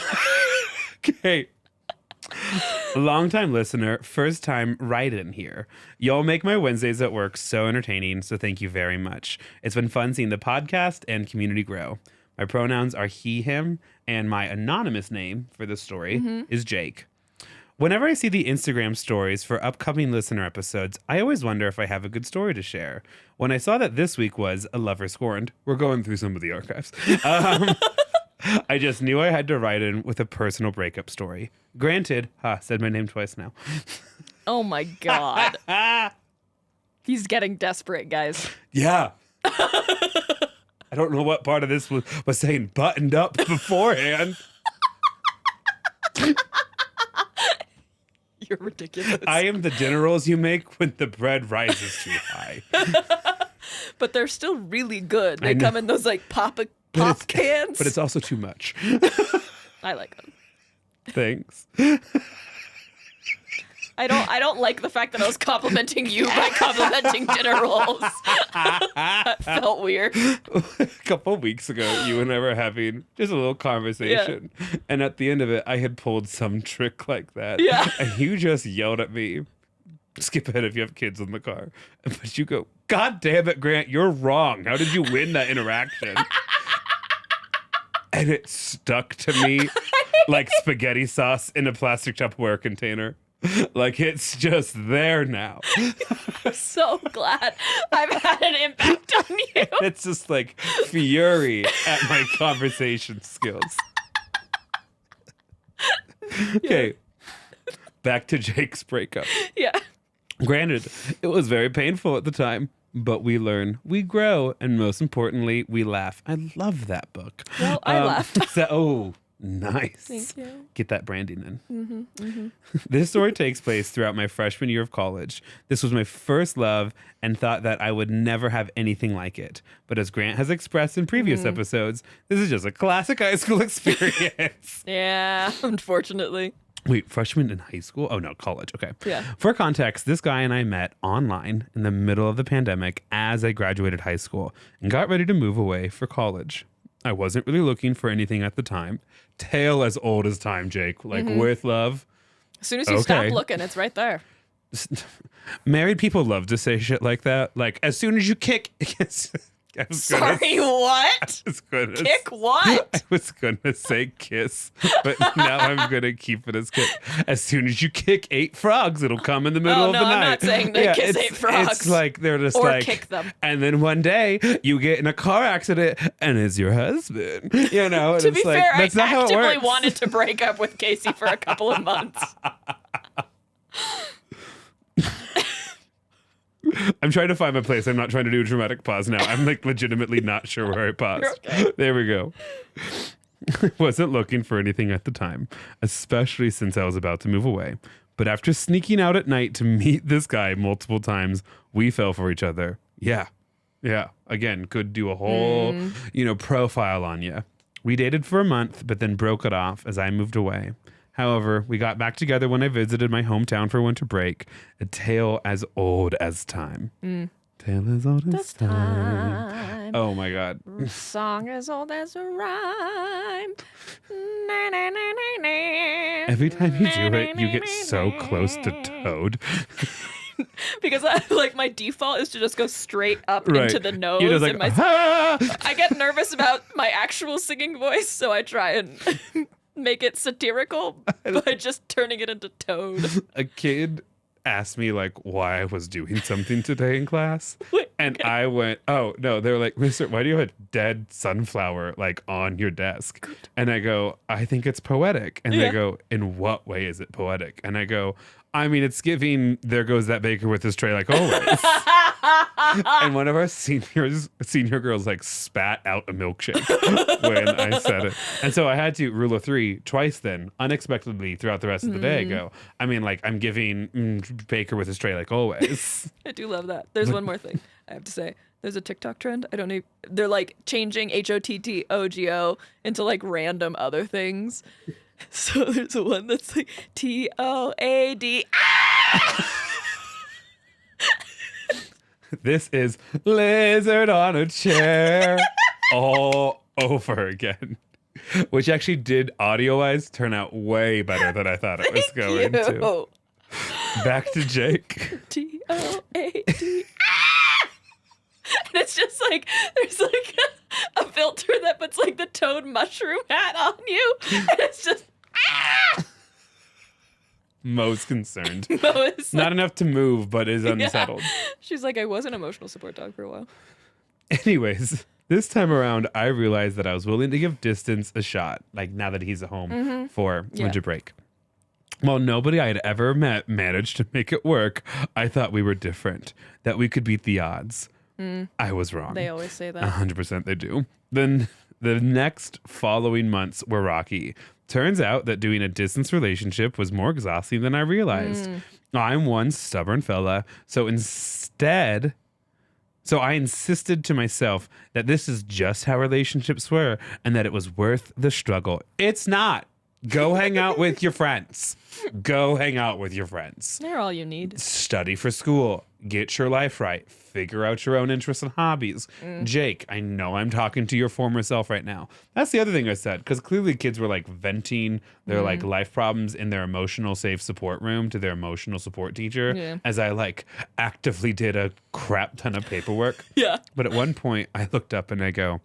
Okay. Long-time listener, first time write-in here. Y'all make my Wednesdays at work so entertaining, so thank you very much. It's been fun seeing the podcast and community grow. My pronouns are he, him, and my anonymous name for this story is Jake. Whenever I see the Instagram stories for upcoming listener episodes, I always wonder if I have a good story to share. When I saw that this week was A Lover Scorned, we're going through some of the archives. I just knew I had to write in with a personal breakup story. Granted, said my name twice now. Oh my God. He's getting desperate, guys. Yeah. I don't know what part of this was saying buttoned up beforehand. You're ridiculous. I am the dinner rolls you make when the bread rises too high. But they're still really good. They come in those like pop cans. But it's also too much. I like them. Thanks. I don't like the fact that I was complimenting you by complimenting dinner rolls. That felt weird. A couple of weeks ago, you and I were having just a little conversation. Yeah. And at the end of it, I had pulled some trick like that. Yeah. And you just yelled at me. Skip ahead if you have kids in the car. But you go, God damn it, Grant, you're wrong. How did you win that interaction? And it stuck to me like spaghetti sauce in a plastic Tupperware container. Like, it's just there now. I'm so glad I've had an impact on you. It's just like fury at my conversation skills. Okay, back to Jake's breakup. Yeah. Granted, it was very painful at the time, but we learn, we grow, and most importantly, we laugh. I love that book. Well, I laughed. Nice. Thank you. Get that branding in. This story takes place throughout my freshman year of college. This was my first love and thought that I would never have anything like it. But as Grant has expressed in previous episodes, this is just a classic high school experience. Yeah, unfortunately. Wait, freshman in high school? Oh, no, college. Okay. Yeah. For context, this guy and I met online in the middle of the pandemic as I graduated high school and got ready to move away for college. I wasn't really looking for anything at the time. Tale as old as time, Jake. Like, with love. As soon as you stop looking, it's right there. Married people love to say shit like that. Like, as soon as you kick... Sorry, what? Kick what? I was going to say kiss, but now I'm going to keep it as kick. As soon as you kick 8 frogs, it'll come in the middle of the night. I'm not saying that kiss 8 frogs. It's like, they're just or like... kick them. And then one day, you get in a car accident, and it's your husband. You know? To be fair, that's I not how it actively works. wanted to break up with Casey for a couple of months. I'm trying to find my place. I'm not trying to do a dramatic pause now. I'm like legitimately not sure where I paused. Okay. There we go. I wasn't looking for anything at the time, especially since I was about to move away. But after sneaking out at night to meet this guy multiple times, we fell for each other. Yeah. Again, could do a whole, profile on you. We dated for a month, but then broke it off as I moved away. However, we got back together when I visited my hometown for winter break. A tale as old as time. Tale as old as time. Oh my God. Song as old as a rhyme. Every time you do it, you get so close to Toad. Because my default is to just go straight up into the nose. You're just like, I get nervous about my actual singing voice, so I try and make it satirical by just turning it into Toad. A kid asked me why I was doing something today in class. And I went, oh no, they were like, Mister, why do you have a dead sunflower on your desk? And I go, I think it's poetic. And they go, in what way is it poetic? And I go, I mean, it's giving, there goes that baker with his tray like always. And one of our senior girls like spat out a milkshake when I said it. And so I had to, rule of three, twice then, unexpectedly throughout the rest of the day go, I mean, like, I'm giving baker with his tray like always. I do love that. There's one more thing I have to say. There's a TikTok trend. I don't know. They're like changing HOTTOGO into like random other things. So there's one that's like TOAD. This is lizard on a chair all over again. Which actually did audio-wise turn out way better than I thought it was going to. Back to Jake. TOAD. And it's just like, there's like a filter that puts like the toad mushroom hat on you. And it's just, Mo's concerned. Mo is Not enough to move, but is unsettled. Yeah. She's like, I was an emotional support dog for a while. Anyways, this time around, I realized that I was willing to give distance a shot, like now that he's at home for winter break. While nobody I had ever met managed to make it work, I thought we were different, that we could beat the odds. I was wrong. They always say that. 100% they do. Then the next following months were rocky. Turns out that doing a distance relationship was more exhausting than I realized. I'm one stubborn fella, so I insisted to myself that this is just how relationships were and that it was worth the struggle. It's not. Go hang out with your friends. Go hang out with your friends. They're all you need. Study for school. Get your life right. Figure out your own interests and hobbies. Jake, I know I'm talking to your former self right now. That's the other thing I said, because clearly kids were like venting their like life problems in their emotional safe support room to their emotional support teacher as I like actively did a crap ton of paperwork. But at one point I looked up and I go,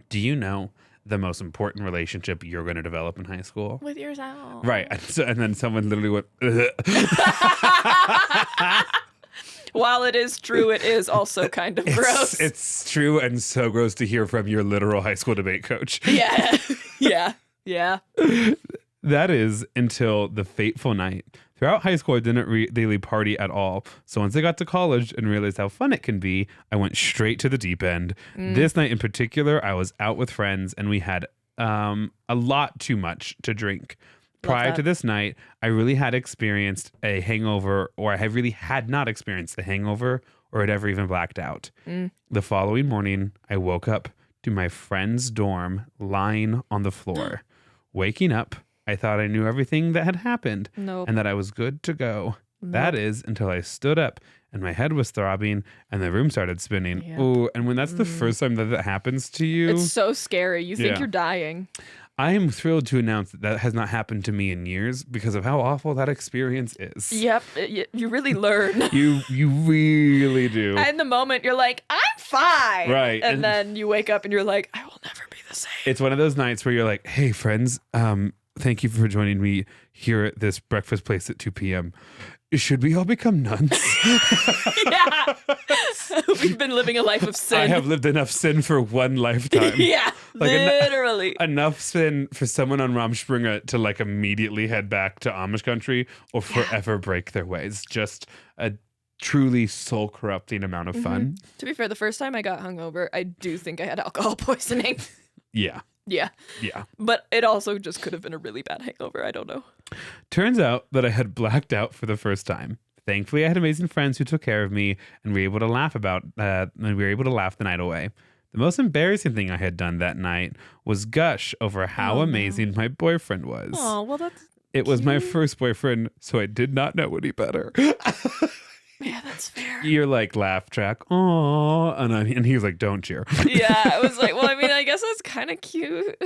do you know the most important relationship you're going to develop in high school? With yourself. Right. And then someone literally went, While it is true, it is also kind of gross. It's true and so gross to hear from your literal high school debate coach. Yeah. That is until the fateful night. Throughout high school, I didn't really party at all. So once I got to college and realized how fun it can be, I went straight to the deep end. This night in particular, I was out with friends and we had a lot too much to drink. Prior to this night, I really had experienced a hangover, or I really had not experienced a hangover or had ever even blacked out. The following morning, I woke up to my friend's dorm lying on the floor. Waking up, I thought I knew everything that had happened and that I was good to go. That is until I stood up and my head was throbbing and the room started spinning. Ooh, and when that's the first time that happens to you, it's so scary. You think you're dying. I am thrilled to announce that has not happened to me in years because of how awful that experience is. Yep, you really learn. You really do. And in the moment, you're like, I'm fine. Right. And then you wake up and you're like, I will never be the same. It's one of those nights where you're like, hey, friends, thank you for joining me here at this breakfast place at 2 p.m. Should we all become nuns? Yeah. We've been living a life of sin. I have lived enough sin for one lifetime. Yeah, like literally. Enough sin for someone on Rumspringa to like immediately head back to Amish country or forever break their ways. Just a truly soul-corrupting amount of fun. To be fair, the first time I got hungover, I do think I had alcohol poisoning. Yeah. But it also just could have been a really bad hangover. I don't know. Turns out that I had blacked out for the first time. Thankfully, I had amazing friends who took care of me and we were able to laugh the night away. The most embarrassing thing I had done that night was gush over how amazing my boyfriend was. Oh, well, that's It was my first boyfriend, so I did not know any better. Yeah, that's fair. You're like, laugh track, oh, and he was like, don't cheer. Yeah, I was like, well, I mean, I guess that's kind of cute.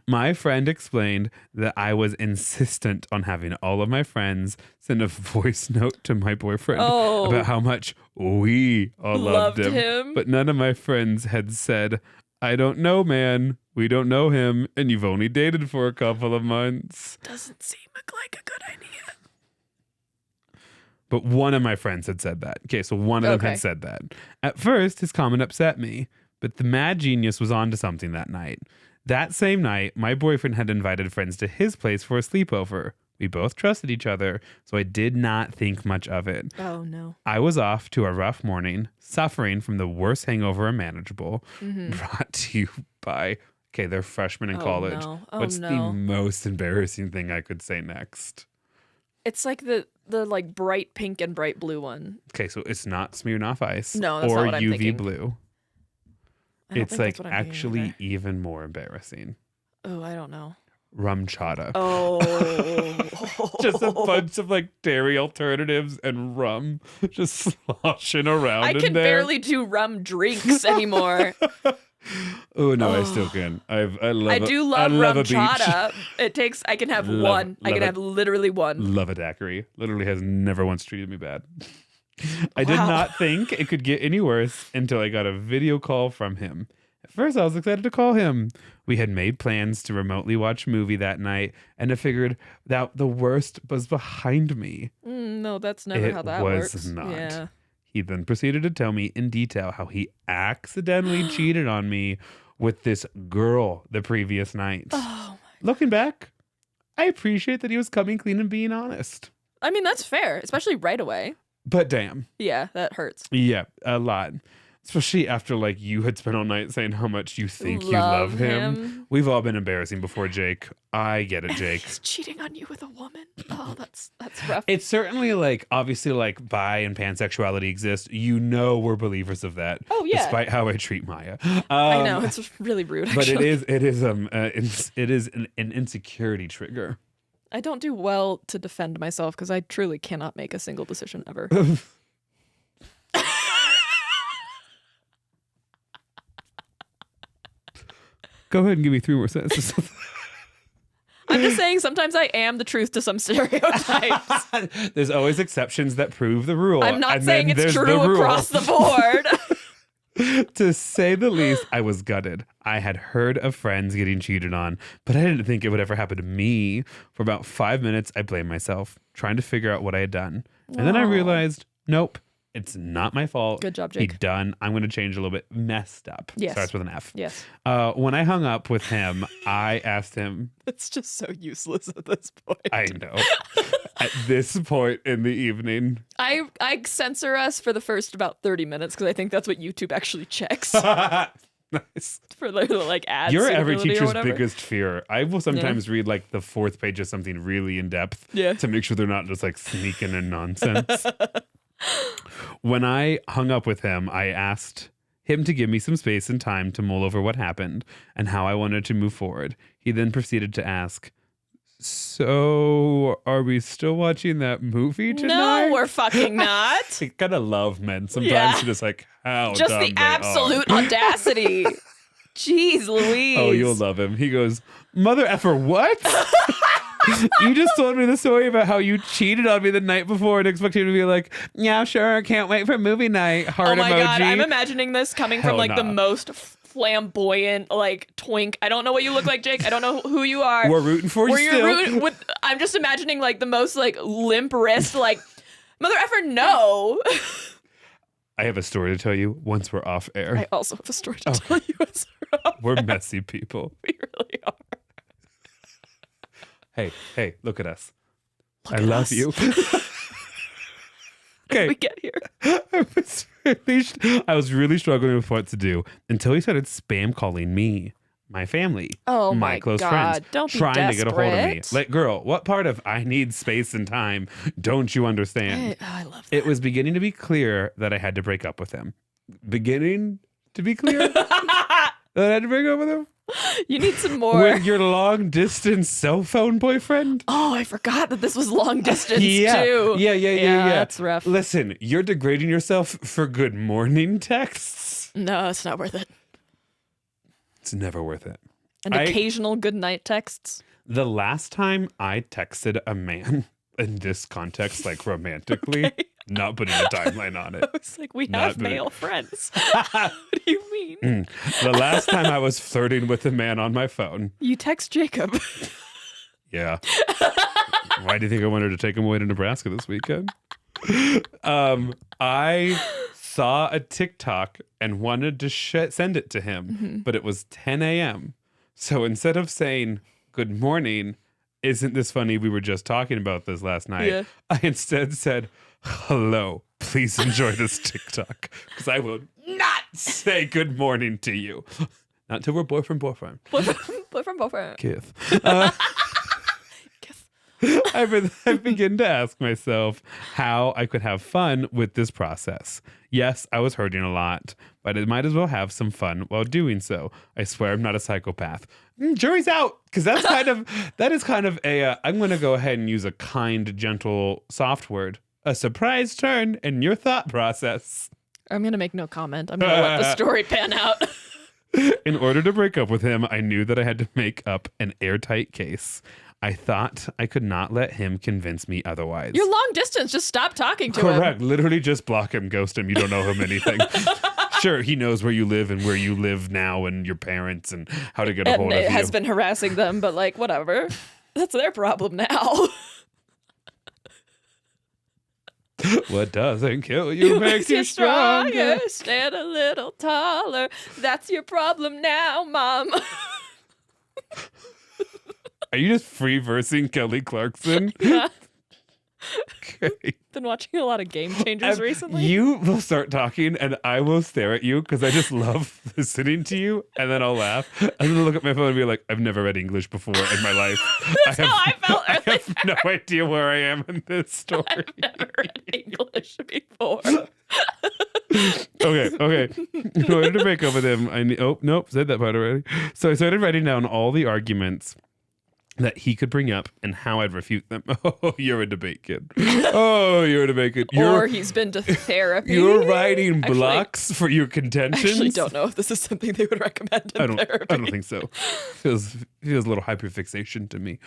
My friend explained that I was insistent on having all of my friends send a voice note to my boyfriend about how much we all loved him. But none of my friends had said, I don't know, man. We don't know him, and you've only dated for a couple of months. Doesn't seem like a good idea. But one of my friends had said that. Okay, so one of them had said that. At first, his comment upset me, but the mad genius was onto something that night. That same night, my boyfriend had invited friends to his place for a sleepover. We both trusted each other, so I did not think much of it. Oh, no. I was off to a rough morning, suffering from the worst hangover imaginable, brought to you by, okay, they're freshmen in college. No. Oh, What's no. the most embarrassing thing I could say next? It's like the like bright pink and bright blue one. Okay, so it's not Smirnoff Ice No, that's or not what I'm UV thinking. blue. I don't It's think like that's what I'm thinking actually either. even more embarrassing. Oh, I don't know. Rum chata. Oh. Just a bunch of like dairy alternatives and rum just sloshing around I in can there. barely do rum drinks anymore. Oh no, I still can. I love. I do love rum a beach. chata. I can have one. I can have literally one. Love a daiquiri. Literally has never once treated me bad. I did Wow. not think it could get any worse until I got a video call from him. At first, I was excited to call him. We had made plans to remotely watch a movie that night, and I figured that the worst was behind me. No, that's never It how that was works. not. Yeah. He then proceeded to tell me in detail how he accidentally cheated on me with this girl the previous night. Oh, Looking back, I appreciate that he was coming clean and being honest. I mean, that's fair, especially right away. But damn. Yeah, that hurts. Yeah, a lot. Especially after like you had spent all night saying how much you think you love him. We've all been embarrassing before, Jake. I get it, Jake. He's cheating on you with a woman. Oh, that's rough. It's certainly like obviously like bi and pansexuality exist. You know we're believers of that. Oh, yeah. Despite how I treat Maya. I know it's really rude. But Actually. it is an insecurity trigger. I don't do well to defend myself because I truly cannot make a single decision ever. Go ahead and give me 3 more sentences. I'm just saying sometimes I am the truth to some stereotypes. There's always exceptions that prove the rule. I'm not and saying then it's there's true the rule. across the board. To say the least, I was gutted. I had heard of friends getting cheated on, but I didn't think it would ever happen to me. For about 5 minutes, I blamed myself, trying to figure out what I had done. And then I Aw. realized, nope, it's not my fault. Good job, He Jake. done. I'm going to change a little bit. Messed up. Yes. Starts with an F. Yes. When I hung up with him, I asked him, It's just so useless at this point. I know, at this point in the evening, I censor us for the first about 30 minutes because I think that's what YouTube actually checks nice. for the like ads. You're every suitability or teacher's whatever. biggest fear. I will sometimes read like the 4th page of something really in depth Yeah. to make sure they're not just like sneaking in nonsense. When I hung up with him, I asked him to give me some space and time to mull over what happened and how I wanted to move forward. He then proceeded to ask, so are we still watching that movie tonight? No, we're fucking not. I kind of love men sometimes. Yeah. You're just like, how Just dumb the they are. absolute audacity. Jeez Louise. Oh, you'll love him. He goes, mother effer, what? You just told me the story about how you cheated on me the night before and expected me to be like, yeah, sure, can't wait for movie night. Heart Oh my emoji. god, I'm imagining this coming Hell from like the nah. most flamboyant like twink. I don't know what you look like, Jake. I don't know who you are. We're rooting for you Where still. you're rooting with. I'm just imagining like the most like limp wrist, like mother effer no. I have a story to tell you once we're off air. I also have a story to tell you as We're messy people. we really are. Hey, look at us. Look I at love us. you. We Okay. get here. I was really struggling with what to do until he started spam calling me, my family, Oh my my close God. friends, Don't be trying to get a hold of me. desperate. Like, girl, what part of I need space and time don't you understand? I love that. It was beginning to be clear that I had to break up with him. Beginning to be clear that I had to break up with him? You need some more. With your long distance cell phone boyfriend? Oh, I forgot that this was long distance Yeah. too. Yeah. That's rough. Listen, you're degrading yourself for good morning texts. No, it's not worth it. It's never worth it. And occasional good night texts. The last time I texted a man in this context, like romantically, not putting a timeline on it. I was like, we Not have doing- male friends. What do you mean? The last time I was flirting with a man on my phone. You text Jacob. Yeah. Why do you think I wanted to take him away to Nebraska this weekend? I saw a TikTok and wanted to send it to him, but it was 10 a.m. So instead of saying good morning, isn't this funny? We were just talking about this last night. Yeah. I instead said, hello, please enjoy this TikTok. Because I will not say good morning to you. Not until we're boyfriend. Boyfriend. Kiss. Kiss. I begin to ask myself how I could have fun with this process. Yes, I was hurting a lot, but I might as well have some fun while doing so. I swear I'm not a psychopath. Jury's out, because that is kind of a, I'm going to go ahead and use a kind, gentle, soft word. A surprise turn in your thought process. I'm going to make no comment. I'm going to let the story pan out. In order to break up with him, I knew that I had to make up an airtight case. I thought I could not let him convince me otherwise. You're long distance. Just stop talking to him. Correct. Literally just block him, ghost him. You don't know him anything. Sure, he knows where you live and where you live now and your parents and how to get a hold of you. And it has been harassing them, but like, whatever. That's their problem now. What doesn't kill you makes you stronger. Stand a little taller. That's your problem now, Mom. Are you just free versing Kelly Clarkson? Yeah. Okay. Been watching a lot of Game Changers recently. You will start talking and I will stare at you because I just love listening to you, and then I'll laugh and then I'll look at my phone and be like, I've never read English before in my life. That's how I felt earlier. I have no idea where I am in this story. I've never read English before. Okay. In order to break up with him, said that part already. So I started writing down all the arguments that he could bring up and how I'd refute them. Oh, you're a debate kid. You're a debate kid. Or he's been to therapy. You're writing blocks for your contentions. I actually don't know if this is something they would recommend in therapy. I don't think so. Feels a little hyperfixation to me.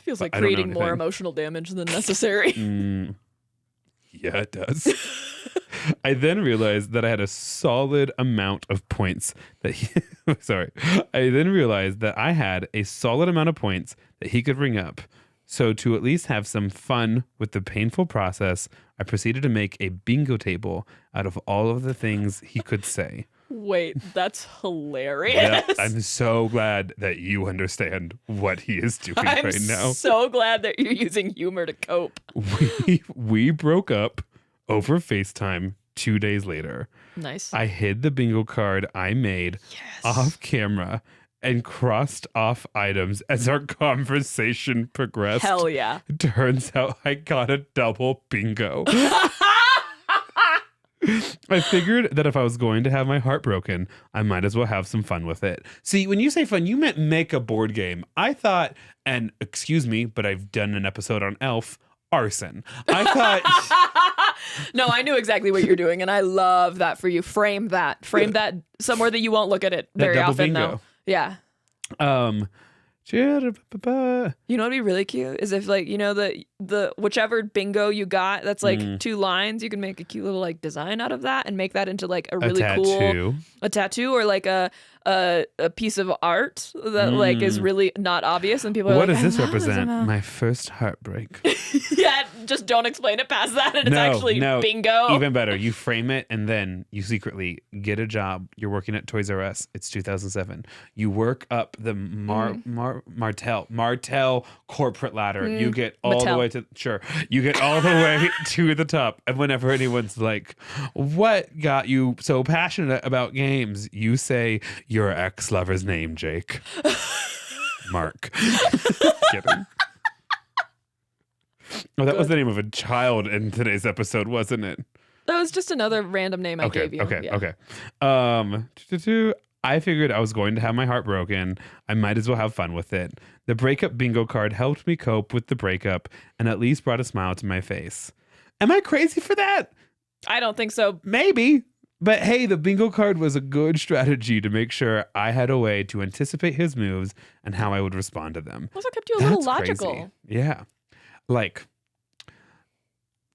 Feels like creating more emotional damage than necessary. Yeah, it does. I then realized that I had a solid amount of points that I had a solid amount of points that he could bring up. So to at least have some fun with the painful process, I proceeded to make a bingo table out of all of the things he could say. Wait, that's hilarious. Yeah, I'm so glad that you understand what he is doing right now. I'm so glad that you're using humor to cope. We broke up over FaceTime 2 days later. Nice. I hid the bingo card I made off camera and crossed off items as our conversation progressed. Hell yeah. Turns out I got a double bingo. I figured that if I was going to have my heart broken, I might as well have some fun with it. See, when you say fun, you meant make a board game. I thought, and excuse me, but I've done an episode on Elf, arson. I thought... No, I knew exactly what you're doing, and I love that for you. Frame that somewhere that you won't look at it very often, though. Yeah. You know what'd be really cute is if, like, you know, the whichever bingo you got that's like 2 lines, you can make a cute little like design out of that and make that into like a really cool tattoo or like a piece of art that like is really not obvious and people are what like, does this represent? My first heartbreak. Yeah, just don't explain it past that and it's actually bingo. Even better, you frame it and then you secretly get a job. You're working at Toys R Us. It's 2007. You work up the Martell corporate ladder. You get all the way to you get all the way to the top. And whenever anyone's like, "What got you so passionate about games?" you say your ex-lover's name, Jake. Mark. Kidding. Oh, that was the name of a child in today's episode, wasn't it? That was just another random name I gave you. Okay. I figured I was going to have my heart broken. I might as well have fun with it. The breakup bingo card helped me cope with the breakup and at least brought a smile to my face. Am I crazy for that? I don't think so. Maybe. But hey, the bingo card was a good strategy to make sure I had a way to anticipate his moves and how I would respond to them. Also kept you a little logical. Crazy. Yeah. Like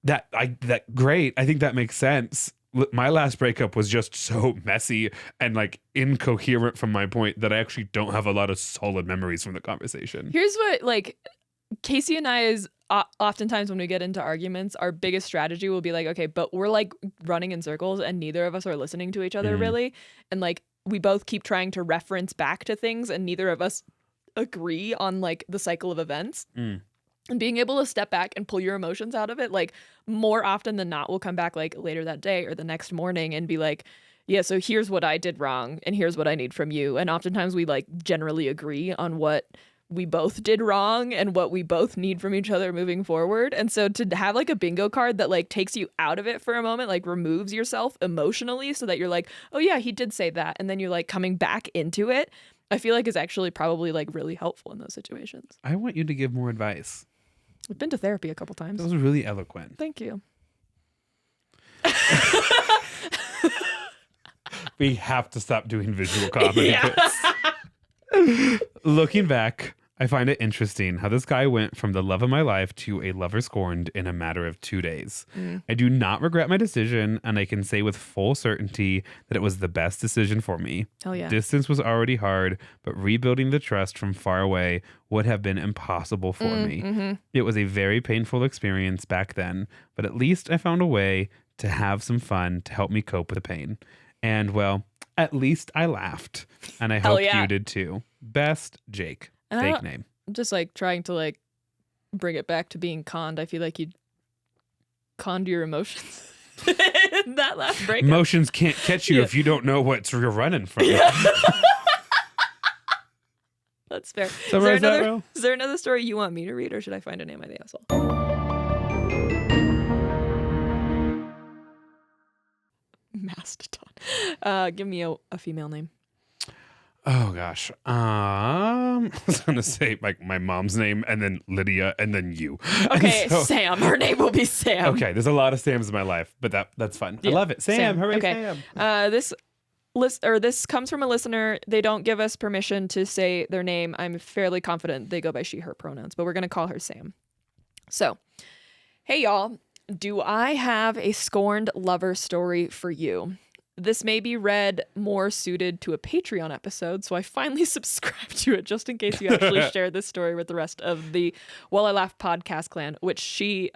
that great. I think that makes sense. My last breakup was just so messy and like incoherent from my point that I actually don't have a lot of solid memories from the conversation. Here's what, like, Casey and I is oftentimes when we get into arguments, our biggest strategy will be like, okay, but we're like running in circles and neither of us are listening to each other really. And like we both keep trying to reference back to things and neither of us agree on like the cycle of events. And being able to step back and pull your emotions out of it, like more often than not, will come back like later that day or the next morning and be like, yeah, so here's what I did wrong and here's what I need from you. And oftentimes we like generally agree on what we both did wrong and what we both need from each other moving forward. And so to have like a bingo card that like takes you out of it for a moment, like removes yourself emotionally so that you're like, oh yeah, he did say that. And then you're like coming back into it, I feel like is actually probably like really helpful in those situations. I want you to give more advice. I've been to therapy a couple times. That was really eloquent. Thank you. We have to stop doing visual comedy bits. Looking back, I find it interesting how this guy went from the love of my life to a lover scorned in a matter of 2 days. I do not regret my decision, and I can say with full certainty that it was the best decision for me. Hell yeah. Distance was already hard, but rebuilding the trust from far away would have been impossible for me. It was a very painful experience back then, but at least I found a way to have some fun to help me cope with the pain. And well, at least I laughed, and I hope you did too. Best, Jake. Fake name. I'm just like trying to like bring it back to being conned. I feel like you conned your emotions. That last breakup. Emotions can't catch you if you don't know what you're running from. That's fair. Summarize that well. Is there another story you want me to read, or should I find a name of the asshole? Mastodon. Give me a female name. Oh gosh. I was gonna say like my mom's name and then Lydia and then you. Okay, so, Sam. Her name will be Sam. Okay, there's a lot of Sams in my life, but that's fun. Yeah. I love it. Sam. Hooray, okay. Sam. This comes from a listener. They don't give us permission to say their name. I'm fairly confident they go by she, her pronouns, but we're gonna call her Sam. So, hey y'all. Do I have a scorned lover story for you? This may be read more suited to a Patreon episode, so I finally subscribed to it just in case you actually share this story with the rest of the While I Laugh podcast clan, which she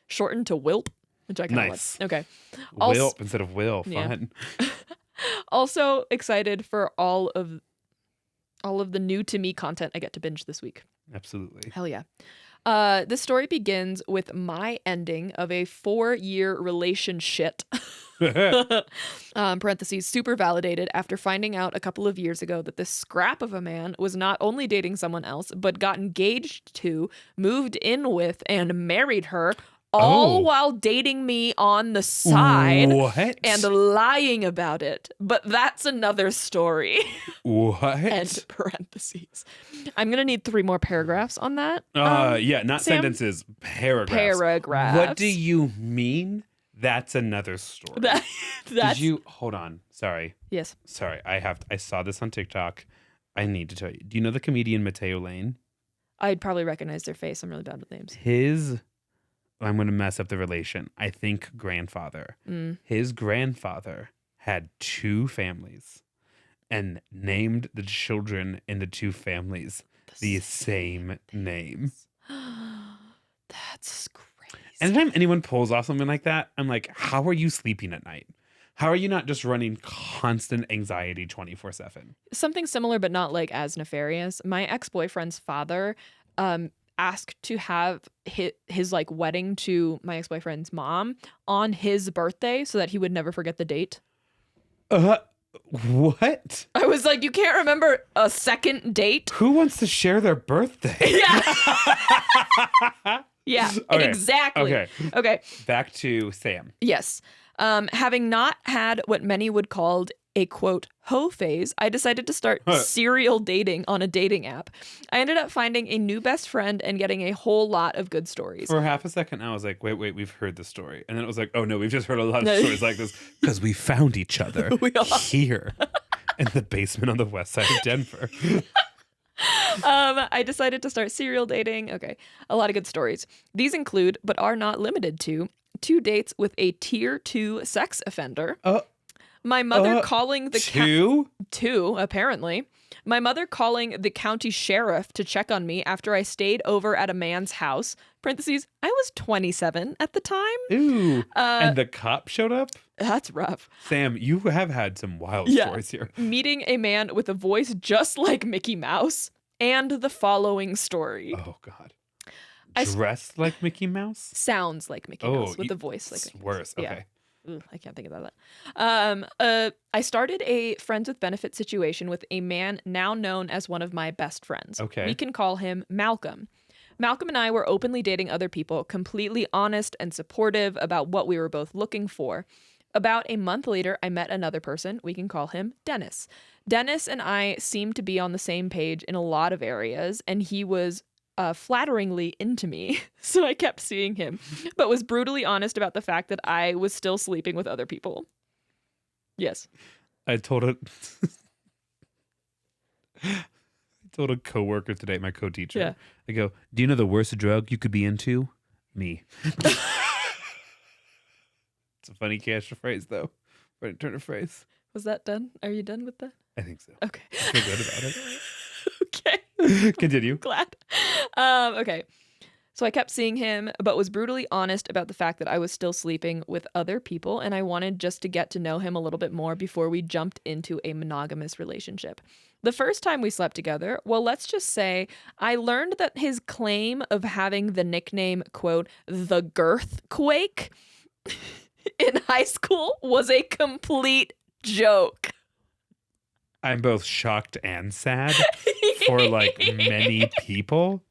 shortened to WILP, which I kind of like. Okay. WILP instead of Will. Fun. Yeah. Also excited for all of the new to me content I get to binge this week. Absolutely. Hell yeah. This story begins with my ending of a 4-year relationship. Parentheses, super validated after finding out a couple of years ago that this scrap of a man was not only dating someone else, but got engaged to, moved in with, and married her, all while dating me on the side. What? And lying about it. But that's another story. What? End parentheses. I'm going to need 3 more paragraphs on that. Yeah, not Sam? Sentences, paragraphs. Paragraphs. What do you mean? That's another story. That's... Hold on. Sorry. Yes. Sorry. I saw this on TikTok. I need to tell you. Do you know the comedian Mateo Lane? I'd probably recognize their face. I'm really bad with names. I'm going to mess up the relation. I think grandfather. His grandfather had 2 families and named the children in the 2 families the same name. That's crazy. Anytime anyone pulls off something like that, I'm like, how are you sleeping at night? How are you not just running constant anxiety 24/7? Something similar, but not like as nefarious. My ex-boyfriend's father asked to have his like wedding to my ex-boyfriend's mom on his birthday so that he would never forget the date. What? I was like, you can't remember a second date? Who wants to share their birthday? Yeah. Yeah, okay. Exactly. Okay. Back to Sam. Yes. Having not had what many would call a quote hoe phase, I decided to start serial dating on a dating app. I ended up finding a new best friend and getting a whole lot of good stories. For half a second, I was like, wait, we've heard this story. And then it was like, oh no, we've just heard a lot of stories like this because we found each other here in the basement on the west side of Denver. I decided to start serial dating. Okay. A lot of good stories. These include, but are not limited to, 2 dates with a tier 2 sex offender. My mother calling the... 2? 2, apparently. My mother calling the county sheriff to check on me after I stayed over at a man's house. Parentheses, I was 27 at the time. Ooh. And the cop showed up? That's rough. Sam, you have had some wild stories here. Meeting a man with a voice just like Mickey Mouse. and the following story. Oh, God. Dressed like Mickey Mouse? Sounds like Mickey Mouse with the voice like Mickey Mouse. Worse. Okay. Yeah. Ugh, I can't think about that. I started a friends with benefits situation with a man now known as one of my best friends. Okay. We can call him Malcolm. Malcolm and I were openly dating other people, completely honest and supportive about what we were both looking for. About a month later, I met another person. We can call him Dennis. Dennis and I seemed to be on the same page in a lot of areas, and he was flatteringly into me, so I kept seeing him, but was brutally honest about the fact that I was still sleeping with other people. Yes. I told a coworker today, my co-teacher. Yeah. I go, do you know the worst drug you could be into? Me. It's a funny catchphrase, though. Funny turn of phrase. Was that done? Are you done with that? I think so. Okay. I feel good about it. Okay. Continue. Glad. Okay. So I kept seeing him, but was brutally honest about the fact that I was still sleeping with other people, and I wanted just to get to know him a little bit more before we jumped into a monogamous relationship. The first time we slept together, well, let's just say I learned that his claim of having the nickname, quote, the Girthquake in high school was a complete joke. I'm both shocked and sad for like many people.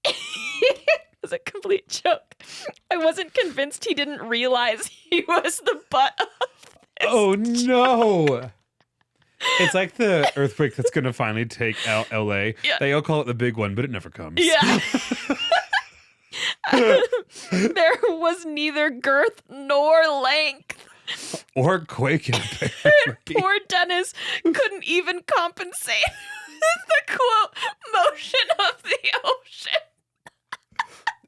It was a complete joke. I wasn't convinced he didn't realize he was the butt of this. Oh no. It's like the earthquake that's going to finally take out LA. Yeah. They all call it the big one, but it never comes. Yeah. There was neither girth nor length. Or quaking, apparently. Poor Dennis couldn't even compensate the quote motion of the ocean.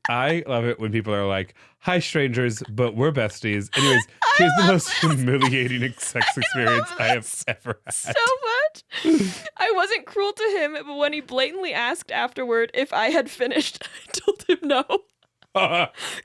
I love it when people are like, hi, strangers, but we're besties. Anyways, here's the most humiliating sex experience I have ever had. So much. I wasn't cruel to him, but when he blatantly asked afterward if I had finished, I told him no.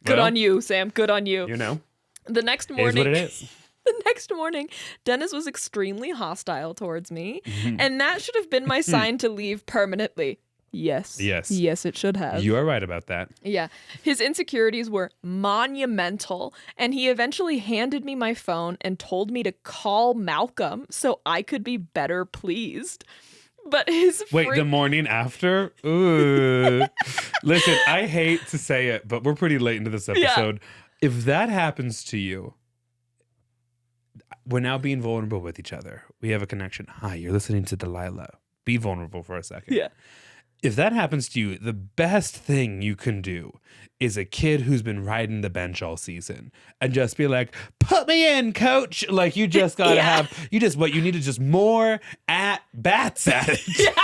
Good on you, Sam. Good on you. You know, The next it is morning, what it is. the next morning, Dennis was extremely hostile towards me, and that should have been my sign to leave permanently. Yes. Yes. Yes, it should have. You are right about that. Yeah. His insecurities were monumental, and he eventually handed me my phone and told me to call Malcolm so I could be better pleased. But his Wait, the morning after? Ooh. Listen, I hate to say it, but we're pretty late into this episode. If that happens to you, we're now being vulnerable with each other. We have a connection. Hi, you're listening to Delilah. Be vulnerable for a second. Yeah. If that happens to you, the best thing you can do is a kid who's been riding the bench all season and just be like, put me in, coach. Like, you just got to you need to just more at bats at it.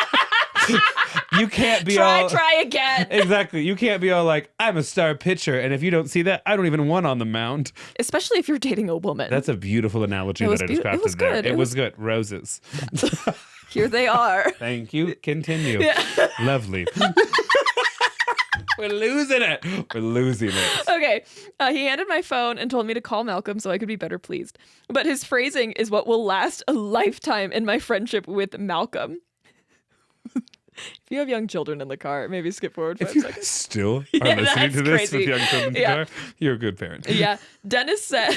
You can't be try again. Exactly. You can't be all like, I'm a star pitcher, and if you don't see that, I don't even want on the mound. Especially if you're dating a woman. That's a beautiful analogy that I just crafted it was there. good. It was good. Roses. Here they are. Thank you. Continue. Yeah. Lovely. We're losing it. We're losing it. Okay. He handed my phone and told me to call Malcolm so I could be better pleased. But his phrasing is what will last a lifetime in my friendship with Malcolm. If you have young children in the car, maybe skip forward 5 If you seconds. still are listening to this with young children in the car, you're a good parent. Yeah. Dennis said,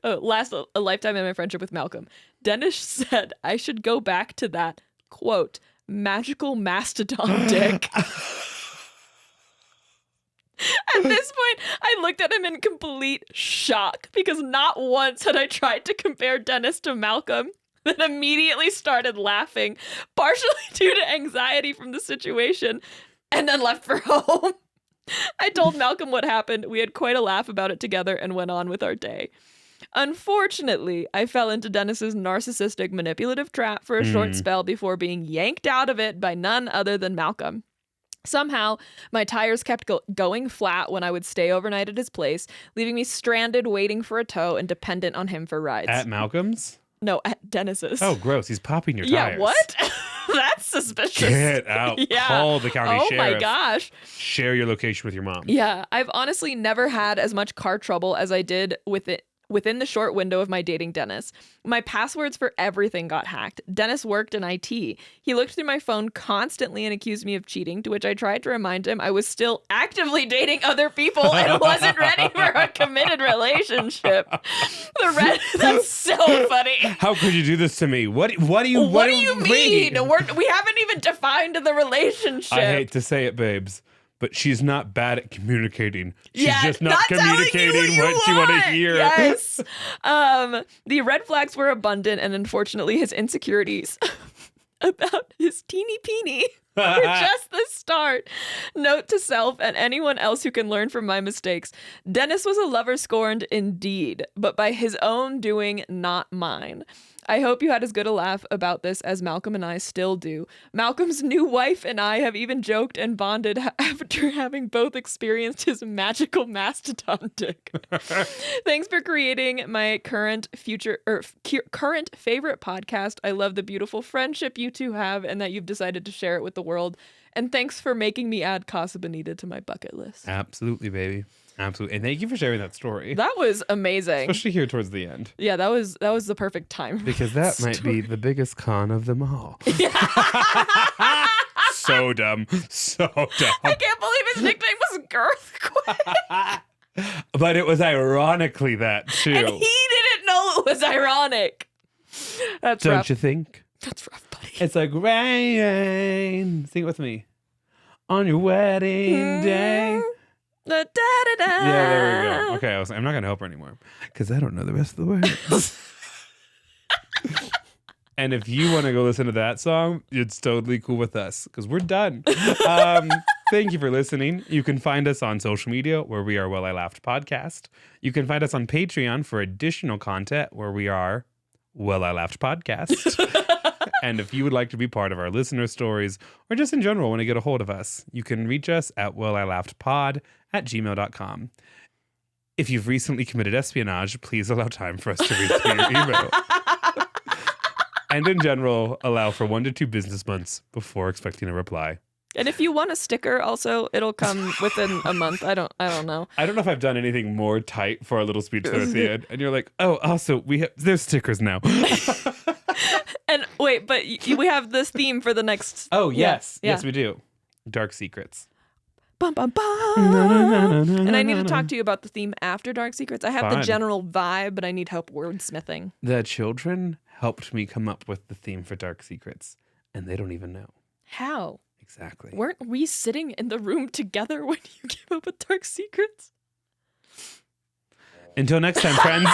last a lifetime in my friendship with Malcolm. Dennis said I should go back to that, quote, magical Mastodon dick. At this point, I looked at him in complete shock because not once had I tried to compare Dennis to Malcolm. Then immediately started laughing, partially due to anxiety from the situation, and then left for home. I told Malcolm what happened. We had quite a laugh about it together and went on with our day. Unfortunately, I fell into Dennis's narcissistic manipulative trap for a short spell before being yanked out of it by none other than Malcolm. Somehow, my tires kept going flat when I would stay overnight at his place, leaving me stranded waiting for a tow and dependent on him for rides. At Malcolm's? No, at Dennis's. Oh, gross. He's popping your tires. Yeah, what? That's suspicious. Get out. Yeah. Call the county sheriff. Oh my gosh. Share your location with your mom. Yeah, I've honestly never had as much car trouble as I did with it within the short window of my dating Dennis. My passwords for everything got hacked. Dennis worked in IT. He looked through my phone constantly and accused me of cheating, to which I tried to remind him I was still actively dating other people and wasn't ready for a committed relationship. That's so funny. How could you do this to me? What do you mean? We haven't even defined the relationship. I hate to say it, babes, but she's not bad at communicating. She's just not telling communicating you what you want to hear. Yes. The red flags were abundant, and unfortunately his insecurities about his teeny peeny were just the start. Note to self and anyone else who can learn from my mistakes. Dennis was a lover scorned indeed, but by his own doing, not mine. I hope you had as good a laugh about this as Malcolm and I still do. Malcolm's new wife and I have even joked and bonded after having both experienced his magical Mastodon dick. Thanks for creating my current favorite podcast. I love the beautiful friendship you two have and that you've decided to share it with the world. And thanks for making me add Casa Bonita to my bucket list. Absolutely, baby. Absolutely. And thank you for sharing that story. That was amazing. Especially here towards the end. Yeah, that was the perfect time. Because that might be the biggest con of them all. So dumb. So dumb. I can't believe his nickname was Girthquake. But it was ironically that too. And he didn't know it was ironic. That's Don't rough. you think? That's rough, buddy. It's like rain. Sing it with me. On your wedding day. Da, da, da, da. Yeah, there we go. Okay, I'm not going to help her anymore because I don't know the rest of the words. And if you want to go listen to that song, it's totally cool with us because we're done. Thank you for listening. You can find us on social media where we are Well I Laughed Podcast. You can find us on Patreon for additional content where we are Well I Laughed Podcast. And if you would like to be part of our listener stories or just in general want to get a hold of us, you can reach us at wellilaughdpod@gmail.com. If you've recently committed espionage, please allow time for us to read through your email. And in general, allow for 1 to 2 business months before expecting a reply. And if you want a sticker, also, it'll come within a month. I don't know. I don't know if I've done anything more tight for our little speech there at the end. And you're like, oh, also, there's stickers now. And wait, but we have this theme for the next. Oh, yes. Yeah. Yes, we do. Dark Secrets. Bum, bum, bum. And I need to talk to you about the theme after Dark Secrets. I have the general vibe, but I need help wordsmithing. The children helped me come up with the theme for Dark Secrets, and they don't even know. How? Exactly. Weren't we sitting in the room together when you came up with Dark Secrets? Until next time, friends.